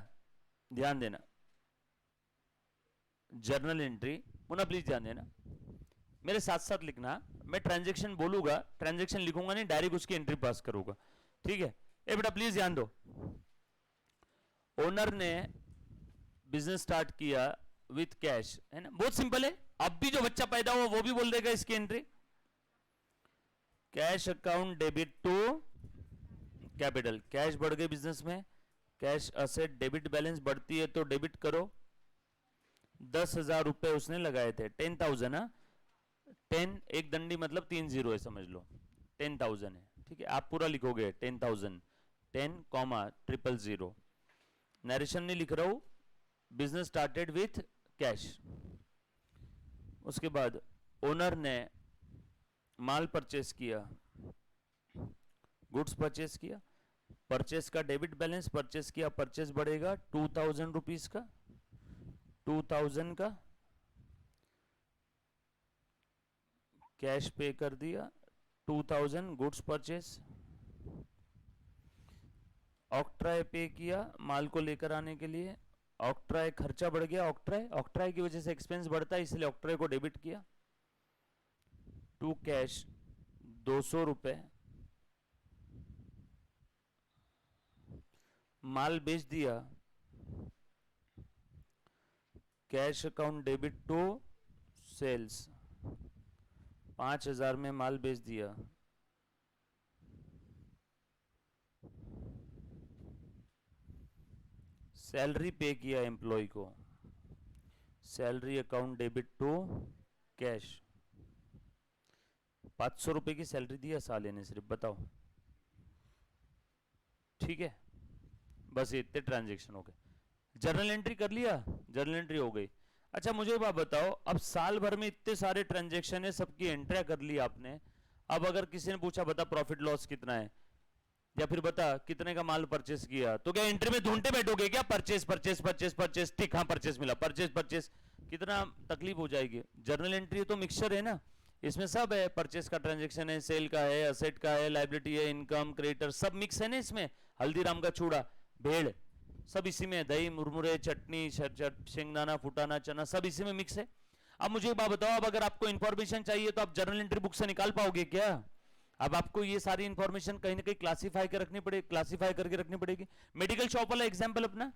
ध्यान देना, जर्नल एंट्री, मुन्ना प्लीज ध्यान देना, मेरे साथ साथ लिखना। मैं ट्रांजैक्शन बोलूंगा, ट्रांजैक्शन लिखूंगा नहीं, डायरेक्ट उसकी एंट्री पास करूंगा, ठीक है? ए बेटा प्लीज ध्यान दो। ओनर ने बिजनेस स्टार्ट किया विथ कैश, है ना? बहुत सिंपल है, अब भी जो बच्चा पैदा हुआ वो भी बोल देगा इसकी entry. Cash account debit to capital, cash बढ़ गई बिजनेस में, कैश असेट डेबिट बैलेंस बढ़ती है तो डेबिट करो। 10,000 रुपए उसने लगाए थे, 10,000 है, 10 एक दंडी मतलब 3 जीरो है समझ लो, 10,000 है, ठीक है? आप पूरा लिखोगे 10,000, 10 कॉमा 000। नरेशन नहीं लिख रहा हूं, बिजनेस स्टार्टेड विथ कैश। उसके बाद ओनर ने माल परचेस किया, गुड्स परचेस किया, परचेस का डेबिट बैलेंस परचेस किया, परचेस बढ़ेगा 2,000 रुपीज का, 2,000 का कैश पे कर दिया 2000 गुड्स परचेस, ऑक्ट्राय पे किया माल को लेकर आने के लिए, ऑक्ट्राय खर्चा बढ़ गया, ऑक्ट्राय ऑक्ट्राय की वजह से एक्सपेंस बढ़ता है इसलिए ऑक्ट्राय को डेबिट किया, टू कैश 200 रुपए, माल बेच दिया, cash account debit to sales, 5000 में माल बेच दिया, सैलरी पे किया एम्प्लॉय को, salary account debit to cash, 500 रुपए की सैलरी दिया साले ने सिर्फ, बताओ, ठीक है, बस इतने ट्रांजेक्शन हो गए। जर्नल एंट्री कर लिया, जर्नल एंट्री हो गई। अच्छा मुझे बात बताओ, अब साल भर में इतने सारे ट्रांजेक्शन है, सबकी एंट्री कर ली आपने, अब अगर किसी ने पूछा बता प्रॉफिट लॉस कितना है, या फिर बता कितने का माल परचेस किया, तो क्या एंट्री में ढूंढते बैठोगे क्या, परचेस परचेस परचेस परचेस, ठीक हाँ परचेस मिला, परचेस परचेस, कितना तकलीफ हो जाएगी। जर्नल एंट्री तो मिक्सचर है ना, इसमें सब है, परचेस का ट्रांजेक्शन है, सेल का है, असेट का है, लाइबिलिटी है, इनकम क्रेडिटर, सब मिक्स है ना इसमें, हल्दीराम का चूड़ा, भेड़, सब इसी में, दही मुरमुरे चटनी शेंगदाना फुटाना चना, सब इसी में मिक्स है। अब मुझे एक बात बताओ, अब अगर आपको इंफॉर्मेशन चाहिए तो आप जर्नल एंट्री बुक से निकाल पाओगे क्या? अब आपको ये सारी इंफॉर्मेशन कहीं ना कहीं क्लासीफाई कर रखनी पड़ेगी, क्लासीफाई करके रखनी पड़ेगी। मेडिकल शॉप वाला एग्जांपल अपना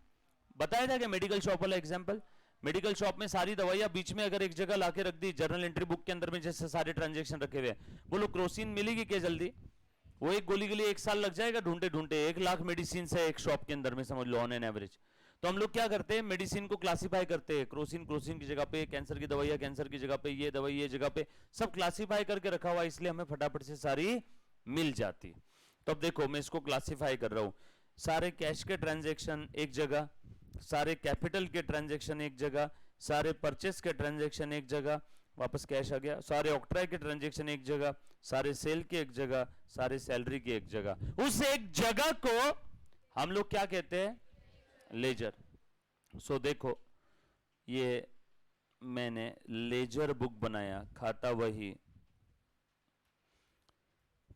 बताया था क्या, मेडिकल शॉप वाला एग्जांपल, मेडिकल शॉप में सारी दवाइयां बीच में अगर एक जगह लाके रख दी जर्नल एंट्री बुक के अंदर में, जैसे सारे ट्रांजेक्शन रखे हुए, बोलो क्रोसिन मिलेगी क्या जल्दी? वो एक गोली के लिए 1 साल लग जाएगा ढूंढते ढूंढते, 1 लाख मेडिसिन है एक शॉप के अंदर में, समझ लो ऑन एन एवरेज। तो हम लोग क्या करते हैं, मेडिसिन को क्लासीफाई करते हैं, क्रोसिन क्रोसिन की जगह पे, कैंसर की दवाइयां कैंसर की जगह पे, ये दवाई ये जगह पे, सब क्लासीफाई करके रखा हुआ, इसलिए हमें फटाफट से सारी मिल जाती। तो अब देखो मैं इसको क्लासीफाई कर रहा हूं, सारे कैश के ट्रांजेक्शन एक जगह, सारे कैपिटल के ट्रांजेक्शन एक जगह, सारे परचेस के ट्रांजेक्शन एक जगह, वापस कैश आ गया, सारे ऑक्ट्राय के ट्रांजेक्शन एक जगह, सारे सेल के एक जगह, सारे सैलरी की एक जगह। उस एक जगह को हम लोग क्या कहते हैं, लेजर। सो देखो ये मैंने लेजर बुक बनाया, खाता वही,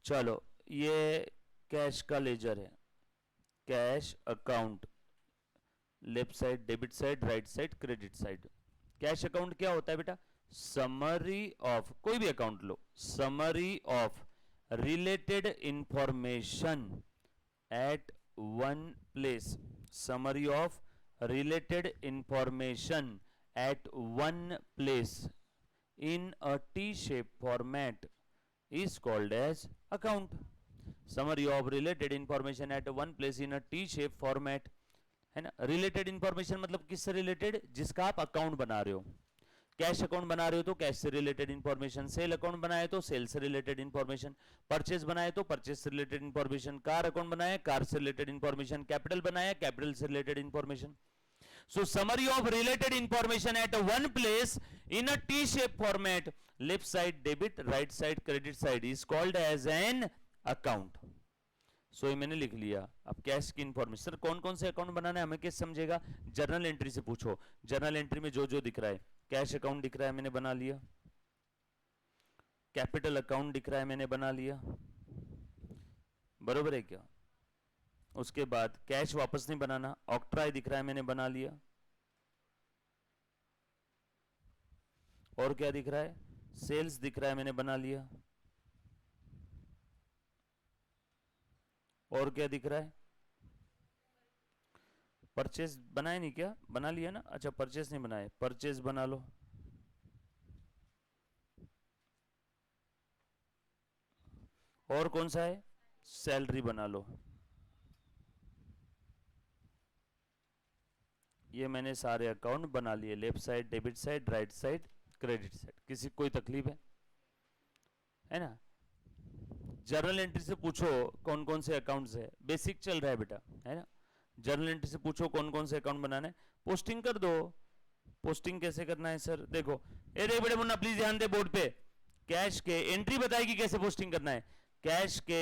चलो ये कैश का लेजर है, cash account, left side debit side, right side credit side. Cash account क्या होता है बेटा, समरी ऑफ, कोई भी account low, summary of related information at one place, summary of related information at one place in a T-shape format is called as account. Summary of related information at one place in a T-shape format, है ना। Related information मतलब किससे related, जिसका आप account बना रहे हो। Cash account बना रहे हो तो कैश से रिलेटेड इंफॉर्मेशन, सेल अकाउंट बनाए तो सेल से रिलेटेड इंफॉर्मेशन, परचेज बनाए तो परचेज से रिलेटेड इंफॉर्मेशन, कार अकाउंट बनाए कार से रिलेटेड इंफॉर्मेशन, कैपिटल बनाया कैपिटल से related information. So summary of related information at one place in a T-shaped format, left side debit, right side credit side is called as an account. So ये मैंने लिख लिया। अब cash की information, sir कौन कौन से अकाउंट बनाना है हमें कैसे समझेगा, जर्नल एंट्री से पूछो। जर्नल एंट्री में जो जो दिख रहा है, कैश अकाउंट दिख रहा है मैंने बना लिया, कैपिटल अकाउंट दिख रहा है मैंने बना लिया, बरोबर है क्या। उसके बाद कैश वापस नहीं बनाना, ऑक्ट्राय दिख रहा है मैंने बना लिया, और क्या दिख रहा है, सेल्स दिख रहा है मैंने बना लिया, और क्या दिख रहा है, परचेज बनाए नहीं क्या, बना लिया ना, अच्छा परचेज नहीं बनाए, परचेज बना लो, और कौन सा है, सैलरी बना लो। ये मैंने सारे अकाउंट बना लिए, left side debit side, right side credit side. किसी कोई तकलीफ है ना। जर्नल एंट्री से पूछो कौन कौन से अकाउंट्स है, बेसिक चल रहा है बेटा, है ना। जर्नल एंट्री से पूछो कौन कौन से अकाउंट बनाने, पोस्टिंग कर दो। पोस्टिंग कैसे करना है सर, देखो ए देख बेटे मुन्ना प्लीज ध्यान दे बोर्ड पे, कैश के एंट्री बताएगी कैसे पोस्टिंग करना है। कैश के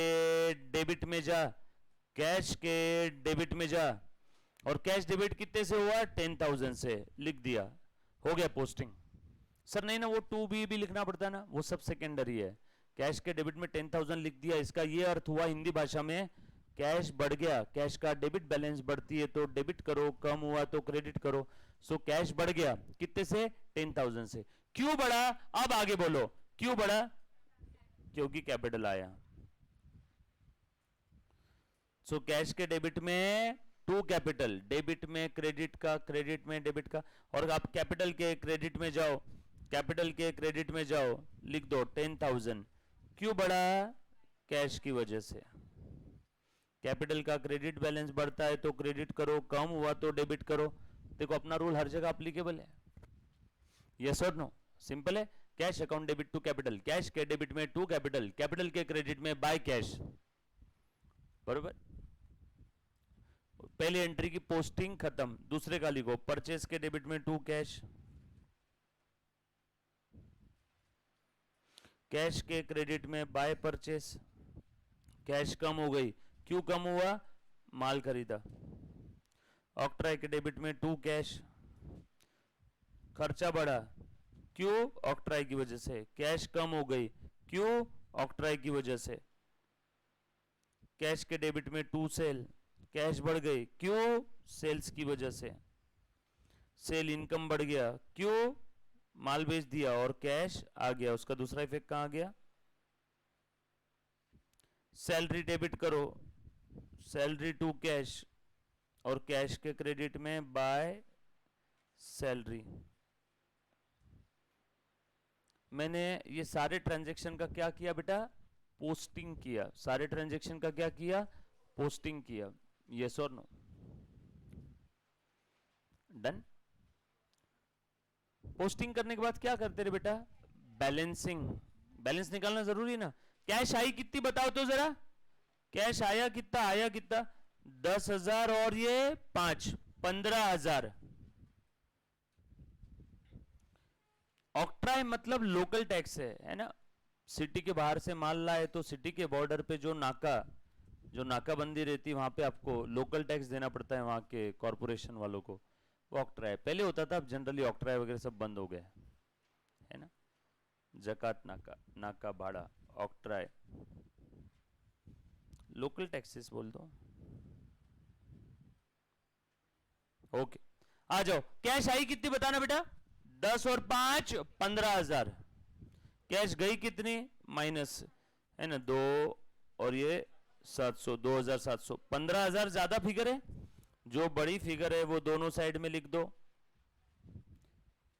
डेबिट में जा, कैश के डेबिट में जा, और कैश डेबिट कितने से हुआ, 10,000 से, लिख दिया, हो गया पोस्टिंग। सर नहीं ना, वो टू बी भी लिखना पड़ता है ना, वो सब सेकेंडरी है। कैश के डेबिट में 10,000 लिख दिया, इसका ये अर्थ हुआ हिंदी भाषा में, कैश बढ़ गया, कैश का डेबिट बैलेंस बढ़ती है तो डेबिट करो, कम हुआ तो क्रेडिट करो। सो कैश बढ़ गया कितने से? 10,000 से। क्यों बढ़ा? अब आगे बोलो क्यों बढ़ा? क्योंकि कैपिटल आया। सो कैश के डेबिट में टू कैपिटल, डेबिट में क्रेडिट का, क्रेडिट में डेबिट का, और आप कैपिटल के क्रेडिट में जाओ, कैपिटल के क्रेडिट में जाओ, लिख दो 10,000। क्यों बढ़ा? कैश की वजह से। कैपिटल का क्रेडिट बैलेंस बढ़ता है तो क्रेडिट करो, कम हुआ तो डेबिट करो। देखो अपना रूल हर जगह अप्लीकेबल है, यस और नो, सिंपल है। Cash account debit to capital, cash के डेबिट में टू कैपिटल, कैपिटल के क्रेडिट में बाय कैश, बरोबर। पहली एंट्री की पोस्टिंग खत्म, दूसरे का लिखो, परचेस के डेबिट में टू कैश, कैश के क्रेडिट में बाय परचेस, कैश कम हो गई, क्यों कम हुआ? माल खरीदा। ऑक्ट्राई के डेबिट में टू कैश, खर्चा बढ़ा, क्यों? ऑक्ट्राई की वजह से। कैश कम हो गई, क्यों? ऑक्ट्राई की वजह से। कैश के डेबिट में टू सेल, कैश बढ़ गई, क्यों? सेल्स की वजह से। सेल इनकम बढ़ गया, क्यों? माल बेच दिया और कैश आ गया। उसका दूसरा इफेक्ट कहां गया? सैलरी डेबिट करो, सैलरी टू कैश, और कैश के क्रेडिट में बाय सैलरी। मैंने ये सारे ट्रांजैक्शन का क्या किया बेटा? पोस्टिंग किया। सारे ट्रांजैक्शन का क्या किया? पोस्टिंग किया। यस और नो? डन। पोस्टिंग करने के बाद क्या करते रे बेटा? बैलेंसिंग। बैलेंस निकालना जरूरी ना। कैश आई कितनी बताओ तो जरा, कैश आया कितना? आया कितना? 10,000 और ये 5, 15,000। ऑक्ट्राई मतलब लोकल टैक्स है ना। सिटी के बाहर से माल लाए तो सिटी के बॉर्डर पे जो नाकाबंदी रहती है वहां पे आपको लोकल टैक्स देना पड़ता है, वहां के कॉरपोरेशन वालों को। वो ऑक्ट्राई पहले होता था, अब जनरली ऑक्ट्राई वगैरह सब बंद हो गए है ना। जकात नाका, नाका भाड़ा, ऑक्ट्राई, लोकल टैक्सेस बोल दो। ओके, आ जाओ। कैश आई कितनी बताना बेटा? 10 और 5, 15,000। कैश गई कितनी? माइनस है ना, 2 और ये 700, 2,700। 15,000 ज्यादा फिगर है, जो बड़ी फिगर है वो दोनों साइड में लिख दो।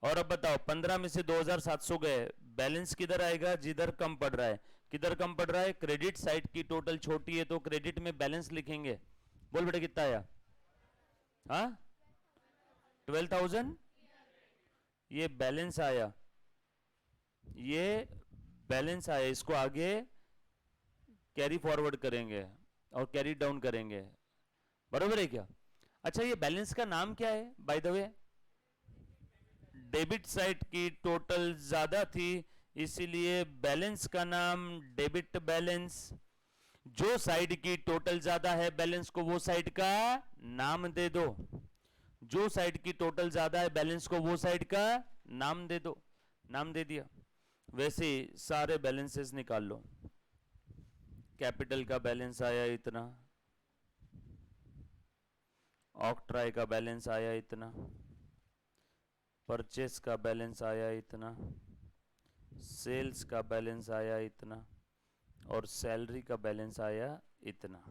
और अब बताओ 15 में से 2,700 गए, बैलेंस किधर आएगा? जिधर कम पड़ रहा है। किधर कम पड़ रहा है? क्रेडिट साइड की टोटल छोटी है तो क्रेडिट में बैलेंस लिखेंगे। बोल बेटा कितना आया? हाँ 12,000। ये बैलेंस आया, ये बैलेंस आया, इसको आगे कैरी फॉरवर्ड करेंगे और कैरी डाउन करेंगे, बरोबर है क्या? अच्छा ये बैलेंस का नाम क्या है by the way? Debit side की टोटल ज्यादा थी इसीलिए बैलेंस का नाम डेबिट बैलेंस। जो साइड की टोटल ज्यादा है बैलेंस को वो साइड का नाम दे दो। जो साइड की टोटल ज्यादा है बैलेंस को वो साइड का नाम दे दो। नाम दे दिया। वैसे सारे बैलेंसेस निकाल लो। कैपिटल का बैलेंस आया इतना, ऑक्ट्राई का बैलेंस आया इतना, परचेस का बैलेंस आया इतना, सेल्स का बैलेंस आया इतना, और सैलरी का बैलेंस आया इतना,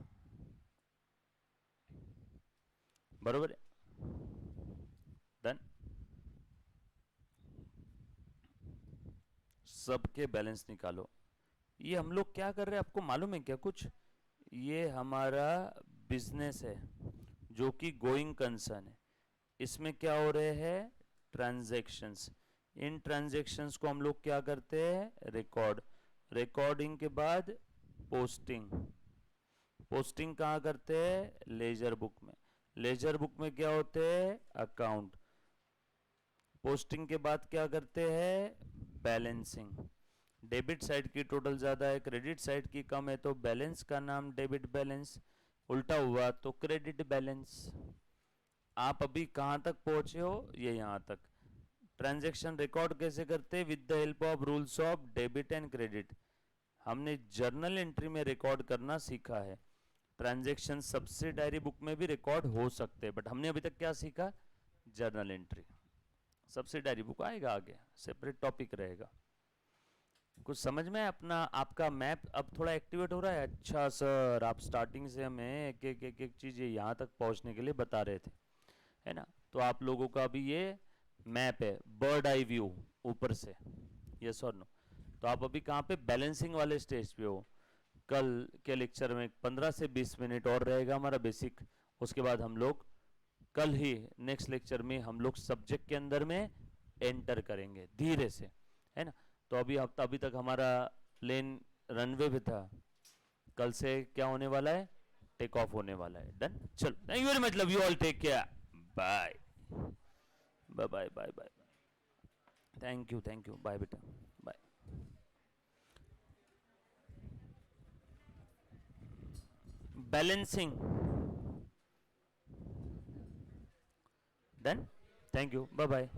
बरोबर है? डन। सबके बैलेंस निकालो। ये हम लोग क्या कर रहे हैं आपको मालूम है क्या कुछ? ये हमारा बिजनेस है जो कि गोइंग कंसर्न है। इसमें क्या हो रहे हैं? ट्रांजैक्शंस। इन ट्रांजैक्शंस को हम लोग क्या करते हैं? रिकॉर्ड। रिकॉर्डिंग के बाद पोस्टिंग। पोस्टिंग कहाँ करते हैं? लेजर बुक में। लेजर बुक में क्या होते हैं? अकाउंट। पोस्टिंग के बाद क्या करते हैं? बैलेंसिंग। डेबिट साइड की टोटल ज्यादा है, क्रेडिट साइड की कम है, तो बैलेंस का नाम डेबिट बैलेंस। उल्टा हुआ तो क्रेडिट बैलेंस। आप अभी कहां तक पहुंचे हो? ये यहां तक। ट्रांजैक्शन रिकॉर्ड कैसे करते हैं? With the help of rules of debit and credit. हमने जर्नल एंट्री में रिकॉर्ड करना सीखा है। ट्रांजैक्शन सब्सिडायरी बुक में भी रिकॉर्ड हो सकते हैं, बट हमने अभी तक क्या सीखा? Journal entry. सब्सिडायरी बुक आएगा आगे, सेपरेट टॉपिक रहेगा। कुछ समझ में अपना आपका मैप अब थोड़ा एक्टिवेट हो रहा है? अच्छा सर, आप स्टार्टिंग से हमें एक चीज यहाँ तक पहुँचने के लिए बता रहे थे, है ना? तो आप लोगों का भी ये मैप है, बर्ड आई व्यू ऊपर से, यस और नो। तो आप अभी कहाँ पे? बैलेंसिंग वाले स्टेज पे हो। कल के लेक्चर में 15 से 20 मिनट और रहेगा हमारा बेसिक, उसके बाद हम लोग कल ही नेक्स्ट लेक्चर में हम लोग सब्जेक्ट के अंदर में एंटर करेंगे धीरे से, है ना? तो अभी तक हमारा प्लेन रनवे भी था, कल से क्या होने वाला है? टेक ऑफ होने वाला है। डन, चलो, thank you very much, love you all, take care, bye bye bye bye bye. Thank you bye बेटा, bye. Balancing done, thank you, bye bye.